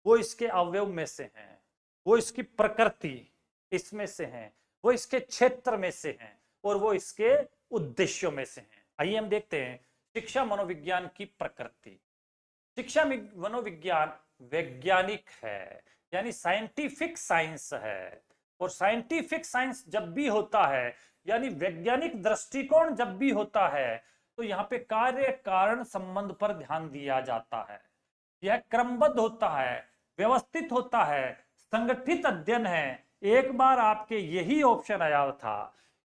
वो इसके अवयव में से हैं, वो इसकी प्रकृति इसमें से हैं, वो इसके क्षेत्र में से हैं और वो इसके उद्देश्यों में से हैं। आइए हम देखते हैं शिक्षा मनोविज्ञान की प्रकृति। शिक्षा मनोविज्ञान वैज्ञानिक है, यानी साइंटिफिक साइंस है। और साइंटिफिक साइंस जब भी होता है, यानी वैज्ञानिक दृष्टिकोण जब भी होता है, तो यहाँ पे कार्य कारण संबंध पर ध्यान दिया जाता है। यह क्रमबद्ध होता है, व्यवस्थित होता है, संगठित अध्ययन है। एक बार आपके यही ऑप्शन आया था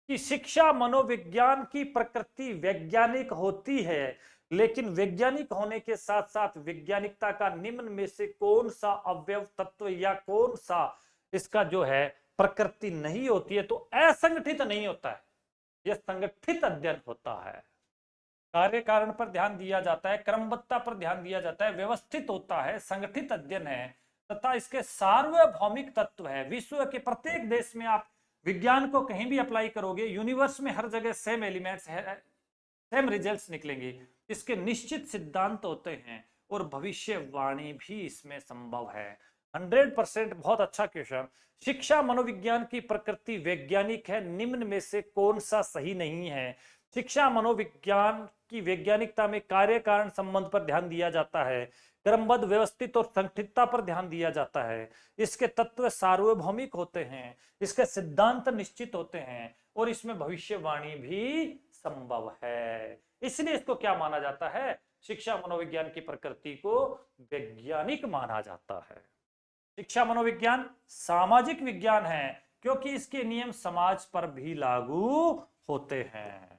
कि शिक्षा मनोविज्ञान की प्रकृति वैज्ञानिक होती है, लेकिन वैज्ञानिक होने के साथ साथ वैज्ञानिकता का निम्न में से कौन सा अवयव तत्व या कौन सा इसका जो है प्रकृति नहीं होती है, तो असंगठित नहीं होता है, यह संगठित अध्ययन होता है। कार्य कारण पर ध्यान दिया जाता है, क्रमबद्धता पर ध्यान दिया जाता है, व्यवस्थित होता है, संगठित अध्ययन है तथा इसके सार्वभौमिक तत्व है। विश्व के प्रत्येक देश में आप विज्ञान को कहीं भी अप्लाई करोगे, यूनिवर्स में हर जगह सेम एलिमेंट्स है, सेम रिजल्ट्स निकलेंगे। इसके निश्चित सिद्धांत होते हैं और भविष्यवाणी भी इसमें संभव है। 100% बहुत अच्छा क्वेश्चन। शिक्षा मनोविज्ञान की प्रकृति वैज्ञानिक है, निम्न में से कौन सा सही नहीं है? शिक्षा मनोविज्ञान की वैज्ञानिकता में कार्य कारण संबंध पर ध्यान दिया जाता है, क्रमबद्ध, व्यवस्थित और संगठितता पर ध्यान दिया जाता है। इसके तत्व सार्वभौमिक होते हैं, इसके सिद्धांत निश्चित होते हैं और इसमें भविष्यवाणी भी संभव है। इसलिए इसको क्या माना जाता है? शिक्षा मनोविज्ञान की प्रकृति को वैज्ञानिक माना जाता है। शिक्षा मनोविज्ञान सामाजिक विज्ञान है क्योंकि इसके नियम समाज पर भी लागू होते हैं।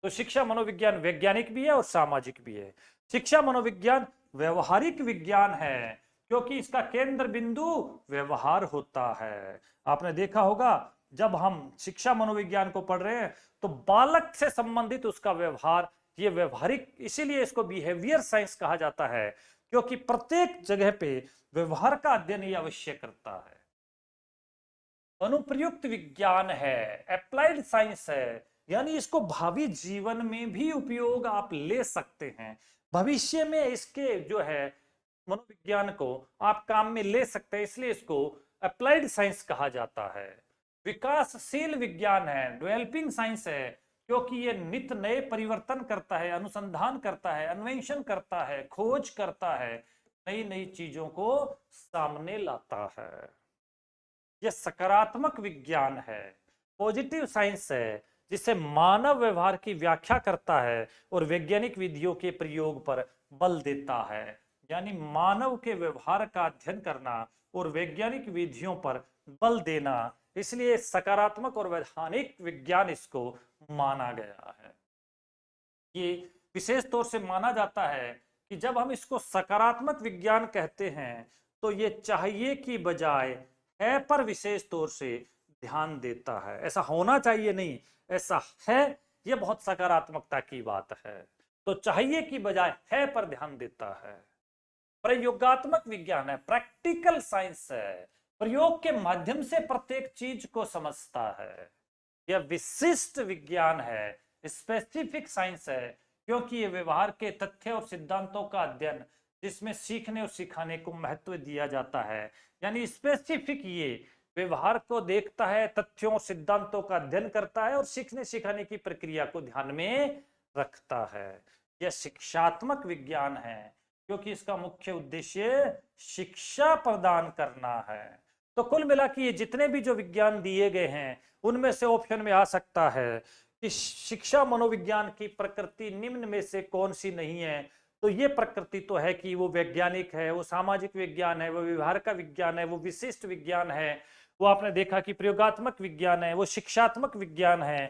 तो शिक्षा मनोविज्ञान वैज्ञानिक भी है और सामाजिक भी है। शिक्षा मनोविज्ञान व्यवहारिक विज्ञान है क्योंकि इसका केंद्र बिंदु व्यवहार होता है। आपने देखा होगा जब हम शिक्षा मनोविज्ञान को पढ़ रहे हैं तो बालक से संबंधित उसका व्यवहार, ये व्यवहारिक, इसीलिए इसको बिहेवियर साइंस कहा जाता है क्योंकि प्रत्येक जगह पे व्यवहार का अध्ययन ही अवश्य करता है। अनुप्रयुक्त विज्ञान है, अप्लाइड साइंस है, यानी इसको भावी जीवन में भी उपयोग आप ले सकते हैं। भविष्य में इसके जो है मनोविज्ञान को आप काम में ले सकते हैं, इसलिए इसको अप्लाइड साइंस कहा जाता है। विकासशील विज्ञान है, डेवलपिंग साइंस है क्योंकि ये नित नए परिवर्तन करता है, अनुसंधान करता है, अन्वेषण करता है, खोज करता है, नई नई चीजों को सामने लाता है। यह सकारात्मक विज्ञान है, पॉजिटिव साइंस है, जिसे मानव व्यवहार की व्याख्या करता है और वैज्ञानिक विधियों के प्रयोग पर बल देता है। यानी मानव के व्यवहार का अध्ययन करना और वैज्ञानिक विधियों पर बल देना, इसलिए सकारात्मक और वैधानिक विज्ञान इसको माना गया है। ये विशेष तौर से माना जाता है कि जब हम इसको सकारात्मक विज्ञान कहते हैं तो ये चाहिए की बजाय है पर विशेष तौर से ध्यान देता है। ऐसा होना चाहिए नहीं, ऐसा है, ये बहुत सकारात्मकता की बात है। तो चाहिए की बजाय है पर ध्यान देता है। प्रयोगात्मक विज्ञान है, प्रैक्टिकल साइंस है, प्रयोग के माध्यम से प्रत्येक चीज को समझता है। यह विशिष्ट विज्ञान है, स्पेसिफिक साइंस है, क्योंकि ये व्यवहार के तथ्य और सिद्धांतों का अध्ययन जिसमें सीखने और सिखाने को महत्व दिया जाता है। यानी स्पेसिफिक ये व्यवहार को देखता है, तथ्यों और सिद्धांतों का अध्ययन करता है और सीखने सिखाने की प्रक्रिया को ध्यान में रखता है। यह शिक्षात्मक विज्ञान है, क्योंकि इसका मुख्य उद्देश्य शिक्षा प्रदान करना है। तो कुल मिला के ये जितने भी जो विज्ञान दिए गए हैं उनमें से ऑप्शन में आ सकता है कि शिक्षा मनोविज्ञान की प्रकृति निम्न में से कौन सी नहीं है। तो ये प्रकृति तो है कि वो वैज्ञानिक है, वो सामाजिक विज्ञान है, वो व्यवहार का विज्ञान है, वो विशिष्ट विज्ञान है, वो आपने देखा कि प्रयोगात्मक विज्ञान है, वो शिक्षात्मक विज्ञान है,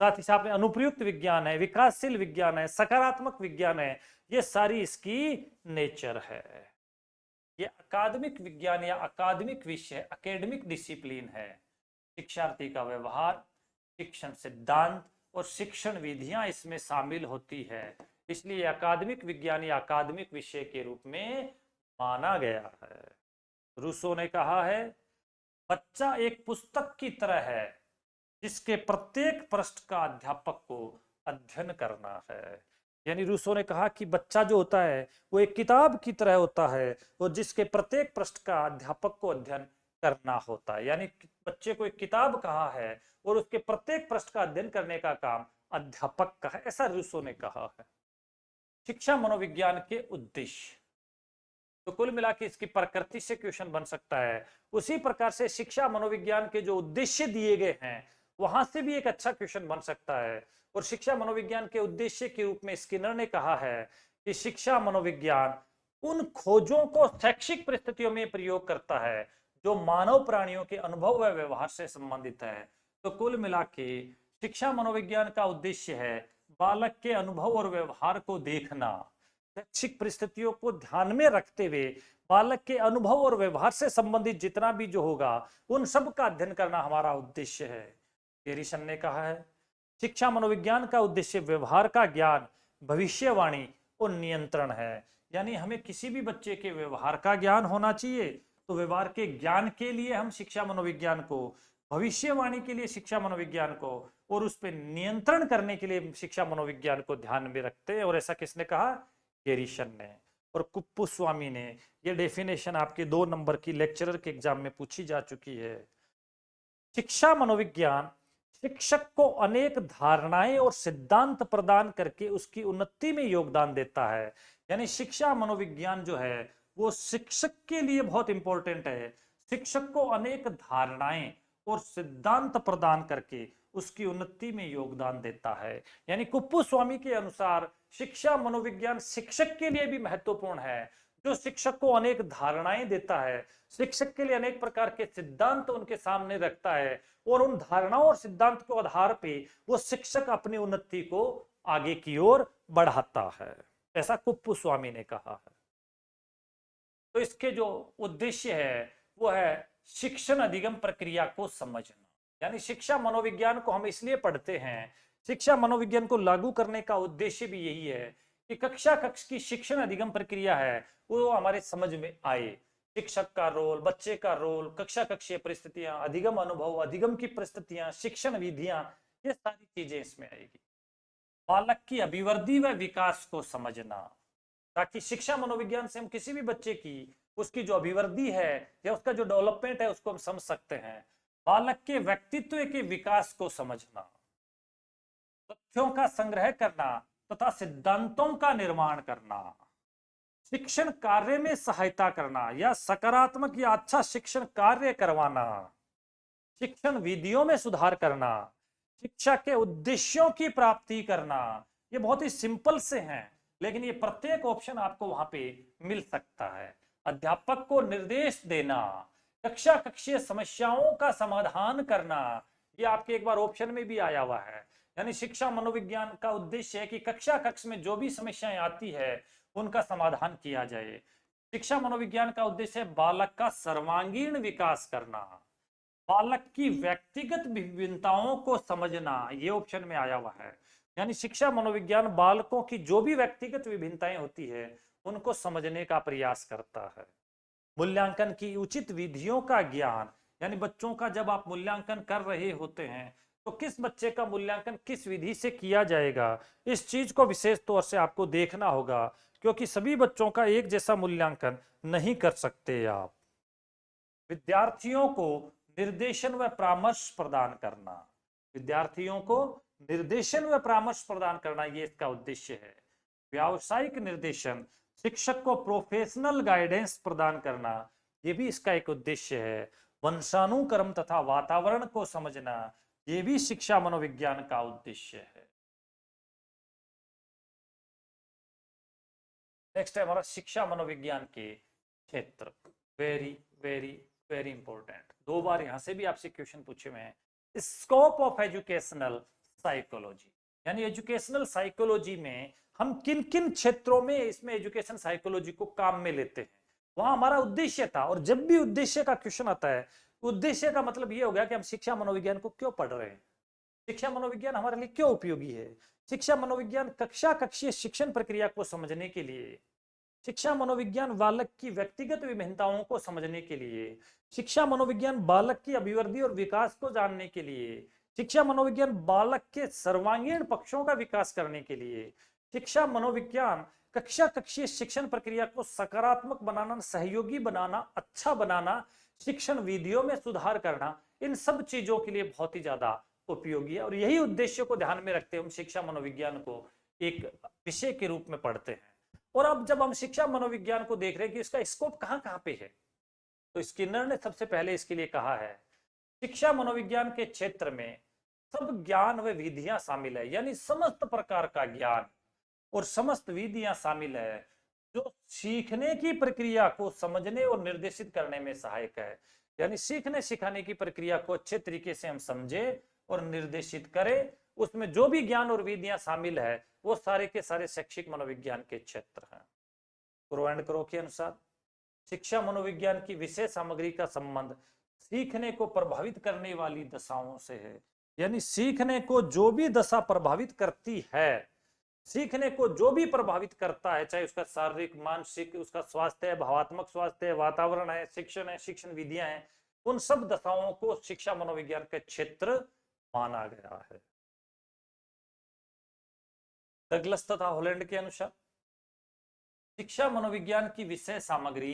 साथ ही साथ में अनुप्रयुक्त विज्ञान है, विकासशील विज्ञान है, सकारात्मक विज्ञान है। ये सारी इसकी नेचर है। ये अकादमिक विज्ञान या अकादमिक विषय, एकेडमिक डिसिप्लिन है। शिक्षार्थी का व्यवहार, शिक्षण सिद्धांत और शिक्षण विधियां इसमें शामिल होती है, इसलिए अकादमिक विज्ञान या अकादमिक विषय के रूप में माना गया है। रूसो ने कहा है, बच्चा एक पुस्तक की तरह है जिसके प्रत्येक पृष्ठ का अध्यापक को अध्ययन करना है। यानी रूसो ने कहा कि बच्चा जो होता है वो एक किताब की तरह होता है और जिसके प्रत्येक पृष्ठ का अध्यापक को अध्ययन करना होता है। यानी बच्चे को एक किताब कहा है और उसके प्रत्येक पृष्ठ का अध्ययन करने का काम अध्यापक का है, ऐसा रूसो ने कहा है। शिक्षा मनोविज्ञान के उद्देश्य, तो कुल मिला के इसकी प्रकृति से क्वेश्चन बन सकता है। उसी प्रकार से शिक्षा मनोविज्ञान के जो उद्देश्य दिए गए हैं वहां से भी एक अच्छा क्वेश्चन बन सकता है। और शिक्षा मनोविज्ञान के उद्देश्य के रूप में स्किनर ने कहा है कि शिक्षा मनोविज्ञान उन खोजों को शैक्षिक परिस्थितियों में प्रयोग करता है जो मानव प्राणियों के अनुभव व व्यवहार से संबंधित है। तो कुल मिला के शिक्षा मनोविज्ञान का उद्देश्य है बालक के अनुभव और व्यवहार को देखना, शैक्षिक परिस्थितियों को ध्यान में रखते हुए बालक के अनुभव और व्यवहार से संबंधित जितना भी जो होगा उन सब का अध्ययन करना हमारा उद्देश्य है। गेरिसन ने कहा है, शिक्षा मनोविज्ञान का उद्देश्य व्यवहार का ज्ञान, भविष्यवाणी और नियंत्रण है। यानी हमें किसी भी बच्चे के व्यवहार का ज्ञान होना चाहिए, तो व्यवहार के ज्ञान के लिए हम शिक्षा मनोविज्ञान को, भविष्यवाणी के लिए शिक्षा मनोविज्ञान को और उस पर नियंत्रण करने के लिए शिक्षा मनोविज्ञान को ध्यान में रखते हैं। और ऐसा किसने कहा? गेरिसन ने। और कुप्पुस्वामी ने। यह डेफिनेशन आपके 2 नंबर की लेक्चरर के एग्जाम में पूछी जा चुकी है। शिक्षा मनोविज्ञान शिक्षक को अनेक धारणाएं और सिद्धांत प्रदान करके उसकी उन्नति में योगदान देता है। यानी शिक्षा मनोविज्ञान जो है वो शिक्षक के लिए बहुत इंपॉर्टेंट है। शिक्षक को अनेक धारणाएं और सिद्धांत प्रदान करके उसकी उन्नति में योगदान देता है। यानी कुप्पुस्वामी के अनुसार शिक्षा मनोविज्ञान शिक्षक के लिए भी महत्वपूर्ण है, जो शिक्षक को अनेक धारणाएं देता है, शिक्षक के लिए अनेक प्रकार के सिद्धांत उनके सामने रखता है और उन धारणाओं और सिद्धांत के आधार पे वो शिक्षक अपनी उन्नति को आगे की ओर बढ़ाता है, ऐसा कुप्पुस्वामी ने कहा है। तो इसके जो उद्देश्य है वो है शिक्षण अधिगम प्रक्रिया को समझना। यानी शिक्षा मनोविज्ञान को हम इसलिए पढ़ते हैं, शिक्षा मनोविज्ञान को लागू करने का उद्देश्य भी यही है कि कक्षा कक्ष की शिक्षण अधिगम प्रक्रिया है वो हमारे समझ में आए। शिक्षक का रोल, बच्चे का रोल, कक्षा कक्षीय परिस्थितियां, अधिगम अनुभव, अधिगम की परिस्थितियां, शिक्षण विधियां, ये सारी चीजें इसमें आएगी। बालक की अभिवृद्धि व विकास को समझना, ताकि शिक्षा मनोविज्ञान से हम किसी भी बच्चे की उसकी जो अभिवृद्धि है या उसका जो डेवलपमेंट है उसको हम समझ सकते हैं। बालक के व्यक्तित्व के विकास को समझना, तथ्यों का संग्रह करना तथा सिद्धांतों का निर्माण करना, शिक्षण कार्य में सहायता करना या सकारात्मक या अच्छा शिक्षण कार्य करवाना, शिक्षण विधियों में सुधार करना, शिक्षा के उद्देश्यों की प्राप्ति करना। ये बहुत ही सिंपल से हैं, लेकिन ये प्रत्येक ऑप्शन आपको वहां पे मिल सकता है। अध्यापक को निर्देश देना, कक्षा कक्षीय समस्याओं का समाधान करना, ये आपके एक बार ऑप्शन में भी आया हुआ है। यानी शिक्षा मनोविज्ञान का उद्देश्य है कि कक्षा कक्ष में जो भी समस्याएं आती है उनका समाधान किया जाए। शिक्षा मनोविज्ञान का उद्देश्य है बालक का सर्वांगीण विकास करना, बालक की व्यक्तिगत विभिन्नताओं को समझना, ये ऑप्शन में आया हुआ है। यानी शिक्षा मनोविज्ञान बालकों की जो भी व्यक्तिगत विभिन्नताएं होती है उनको समझने का प्रयास करता है। मूल्यांकन की उचित विधियों का ज्ञान, यानी बच्चों का जब आप मूल्यांकन कर रहे होते हैं तो किस बच्चे का मूल्यांकन किस विधि से किया जाएगा, इस चीज को विशेष तौर से आपको देखना होगा, क्योंकि सभी बच्चों का एक जैसा मूल्यांकन नहीं कर सकते आप। विद्यार्थियों को निर्देशन व परामर्श प्रदान करना, विद्यार्थियों को निर्देशन व परामर्श प्रदान करना, ये इसका उद्देश्य है। व्यावसायिक निर्देशन, शिक्षक को प्रोफेशनल गाइडेंस प्रदान करना, ये भी इसका एक उद्देश्य है। वंशानुक्रम तथा वातावरण को समझना, ये भी शिक्षा मनोविज्ञान का उद्देश्य है। नेक्स्ट है हमारा शिक्षा मनोविज्ञान के क्षेत्र। वेरी वेरी वेरी इंपॉर्टेंट, 2 बार यहां से भी आपसे क्वेश्चन पूछे हुए हैं। स्कोप ऑफ एजुकेशनल साइकोलॉजी, यानी एजुकेशनल साइकोलॉजी में हम किन किन क्षेत्रों में इसमें एजुकेशन साइकोलॉजी को काम में लेते हैं, वहां हमारा उद्देश्य था। और जब भी उद्देश्य का क्वेश्चन आता है, उद्देश्य का मतलब ये हो गया कि हम शिक्षा मनोविज्ञान को क्यों पढ़ रहे हैं, शिक्षा मनोविज्ञान हमारे लिए क्यों उपयोगी है। शिक्षा मनोविज्ञान कक्षा कक्षीय शिक्षण प्रक्रिया को समझने के लिए, शिक्षा मनोविज्ञान बालक की व्यक्तिगत विभिन्नताओं को समझने के लिए, शिक्षा मनोविज्ञान बालक की अभिवृद्धि और विकास को जानने के लिए, शिक्षा मनोविज्ञान बालक के सर्वांगीण पक्षों का विकास करने के लिए, शिक्षा मनोविज्ञान कक्षा कक्षीय शिक्षण प्रक्रिया को सकारात्मक बनाना, सहयोगी बनाना, अच्छा बनाना, शिक्षण विधियों में सुधार करना, इन सब चीजों के लिए बहुत ही ज्यादा उपयोगी है। और यही उद्देश्य को ध्यान में रखते हुए हम शिक्षा मनोविज्ञान को एक विषय के रूप में पढ़ते हैं। और अब जब हम शिक्षा मनोविज्ञान को देख रहे हैं कि इसका स्कोप कहां कहां पे है, तो स्किनर ने सबसे पहले इसके लिए कहा है शिक्षा मनोविज्ञान के क्षेत्र में सब ज्ञान व विधियां शामिल है, यानी समस्त प्रकार का ज्ञान और समस्त विधियां शामिल है जो सीखने की प्रक्रिया को समझने और निर्देशित करने में सहायक है। यानी सीखने सिखाने की प्रक्रिया को अच्छे तरीके से हम समझे और निर्देशित करें, उसमें जो भी ज्ञान और विधियां शामिल है वो सारे के सारे शैक्षिक मनोविज्ञान के क्षेत्र हैं। क्रो एंड क्रो के अनुसार शिक्षा मनोविज्ञान की विषय सामग्री का संबंध सीखने को प्रभावित करने वाली दशाओं से है। यानी सीखने को जो भी दशा प्रभावित करती है, सीखने को जो भी प्रभावित करता है, चाहे उसका शारीरिक, मानसिक, उसका स्वास्थ्य है, भावात्मक स्वास्थ्य है, वातावरण है, शिक्षण विधियां हैं, उन सब दशाओं को शिक्षा मनोविज्ञान के क्षेत्र माना गया है। डगलस तथा हॉलैंड के अनुसार शिक्षा मनोविज्ञान की विषय सामग्री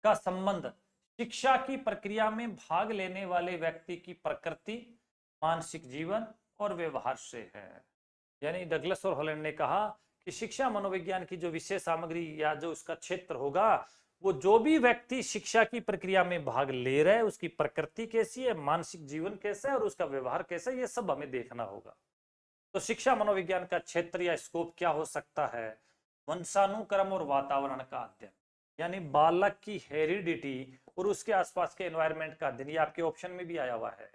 का संबंध शिक्षा की प्रक्रिया में भाग लेने वाले व्यक्ति की प्रकृति, मानसिक जीवन और व्यवहार से है। यानी डगलस और हॉलैंड ने कहा कि शिक्षा मनोविज्ञान की जो विषय सामग्री या जो उसका क्षेत्र होगा, वो जो भी व्यक्ति शिक्षा की प्रक्रिया में भाग ले रहा है उसकी प्रकृति कैसी है, मानसिक जीवन कैसा है और उसका व्यवहार कैसा है, ये सब हमें देखना होगा। तो शिक्षा मनोविज्ञान का क्षेत्र या स्कोप क्या हो सकता है? वंशानुक्रम और वातावरण का अध्ययन, यानी बालक की हेरिडिटी और उसके आसपास के एनवायरनमेंट का अध्ययन। ये आपके ऑप्शन में भी आया हुआ है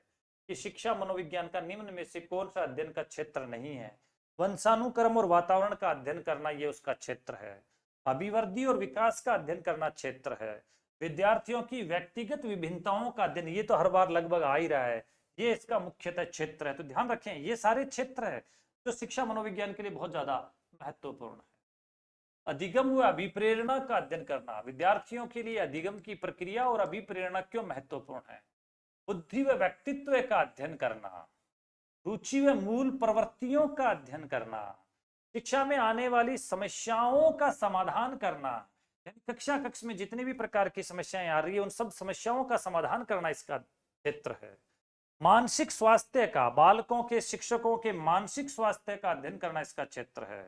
कि शिक्षा मनोविज्ञान का निम्न में से कौन सा अध्ययन का क्षेत्र नहीं है। वंशानुक्रम और वातावरण का अध्ययन करना ये उसका क्षेत्र है। अभिवृद्धि और विकास का अध्ययन करना क्षेत्र है। विद्यार्थियों की व्यक्तिगत विभिन्नताओं का अध्ययन, ये तो हर बार लगभग आ ही रहा है, ये इसका मुख्यतः क्षेत्र है। तो ध्यान रखें ये सारे क्षेत्र है जो शिक्षा मनोविज्ञान के लिए बहुत ज्यादा महत्वपूर्ण है। अधिगम व अभिप्रेरणा का अध्ययन करना, विद्यार्थियों के लिए अधिगम की प्रक्रिया और अभिप्रेरणा क्यों महत्वपूर्ण है। बुद्धि व व्यक्तित्व का अध्ययन करना, रुचि व मूल प्रवृत्तियों का अध्ययन करना, शिक्षा में आने वाली समस्याओं का समाधान करना, यानी कक्षा कक्ष में जितने भी प्रकार की समस्याएं आ रही है उन सब समस्याओं का समाधान करना इसका क्षेत्र है। मानसिक स्वास्थ्य का, बालकों के शिक्षकों के मानसिक स्वास्थ्य का अध्ययन करना इसका क्षेत्र है।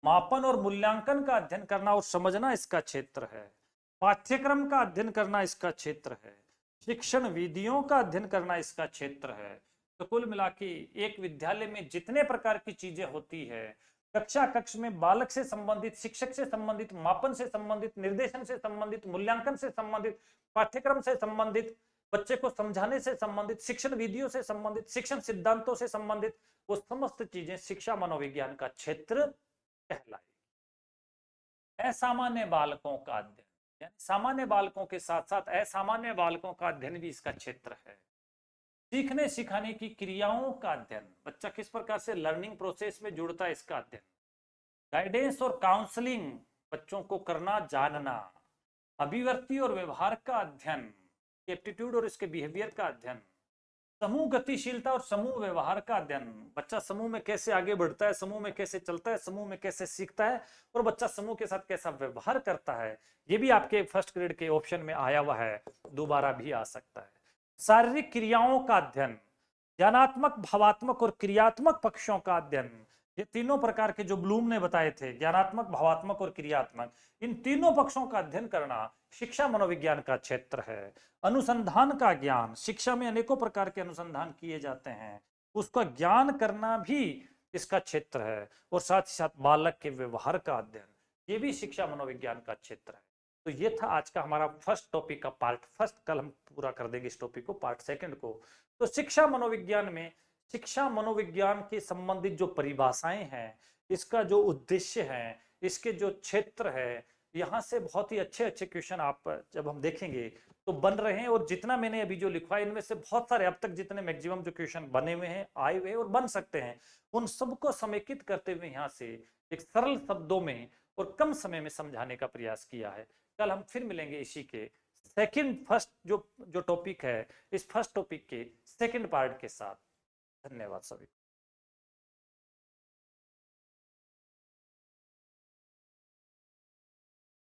मापन और मूल्यांकन का अध्ययन करना और समझना इसका क्षेत्र है। पाठ्यक्रम का अध्ययन करना इसका क्षेत्र है। शिक्षण विधियों का अध्ययन करना इसका क्षेत्र है। तो कुल मिला के एक विद्यालय में जितने प्रकार की चीजें होती है, कक्षा कक्ष में बालक से संबंधित, शिक्षक से संबंधित, मापन से संबंधित, निर्देशन से संबंधित, मूल्यांकन से संबंधित, पाठ्यक्रम से संबंधित, बच्चे को समझाने से संबंधित, शिक्षण विधियों से संबंधित, शिक्षण सिद्धांतों से संबंधित, वो समस्त चीजें शिक्षा मनोविज्ञान का क्षेत्र कहलाई। असामान्य बालकों का अध्ययन, यानी सामान्य बालकों के साथ साथ असामान्य बालकों का अध्ययन भी इसका क्षेत्र है। सीखने सिखाने की क्रियाओं का अध्ययन, बच्चा किस प्रकार से लर्निंग प्रोसेस में जुड़ता है, इसका अध्ययन। गाइडेंस और काउंसलिंग, बच्चों को करना जानना। अभिव्यक्ति और व्यवहार का अध्ययन, एप्टीट्यूड और इसके बिहेवियर का अध्ययन। समूह गतिशीलता और समूह व्यवहार का अध्ययन, बच्चा समूह में कैसे आगे बढ़ता है, समूह में कैसे चलता है, समूह में कैसे सीखता है, और बच्चा समूह के साथ कैसा व्यवहार करता है। ये भी आपके फर्स्ट ग्रेड के ऑप्शन में आया हुआ है, दोबारा भी आ सकता है। शारीरिक क्रियाओं का अध्ययन, ज्ञानात्मक, भावात्मक और क्रियात्मक पक्षों का अध्ययन। ये तीनों प्रकार के जो ब्लूम ने बताए थे, ज्ञानात्मक, भावात्मक और क्रियात्मक, इन तीनों पक्षों का अध्ययन करना शिक्षा मनोविज्ञान का क्षेत्र है। अनुसंधान का ज्ञान, शिक्षा में अनेकों प्रकार के अनुसंधान किए जाते हैं, उसका ज्ञान करना भी इसका क्षेत्र है। और साथ ही साथ बालक के व्यवहार का अध्ययन, ये भी शिक्षा मनोविज्ञान का क्षेत्र है। तो ये था आज का हमारा फर्स्ट टॉपिक का पार्ट फर्स्ट। कल हम पूरा कर देंगे इस टॉपिक को, पार्ट सेकंड को। तो शिक्षा मनोविज्ञान में शिक्षा मनोविज्ञान के संबंधित जो परिभाषाएं हैं, इसका जो उद्देश्य है, इसके जो क्षेत्र है, यहाँ से बहुत ही अच्छे अच्छे क्वेश्चन आप जब हम देखेंगे तो बन रहे हैं। और जितना मैंने अभी जो लिखवा है, इनमें से बहुत सारे अब तक जितने मैक्सिमम जो क्वेश्चन बने हुए हैं, आए हुए हैं और बन सकते हैं, उन सबको समेकित करते हुए यहाँ से एक सरल शब्दों में और कम समय में समझाने का प्रयास किया है। कल हम फिर मिलेंगे इसी के सेकंड फर्स्ट जो टॉपिक है, इस फर्स्ट टॉपिक के सेकंड पार्ट के साथ। धन्यवाद सभी।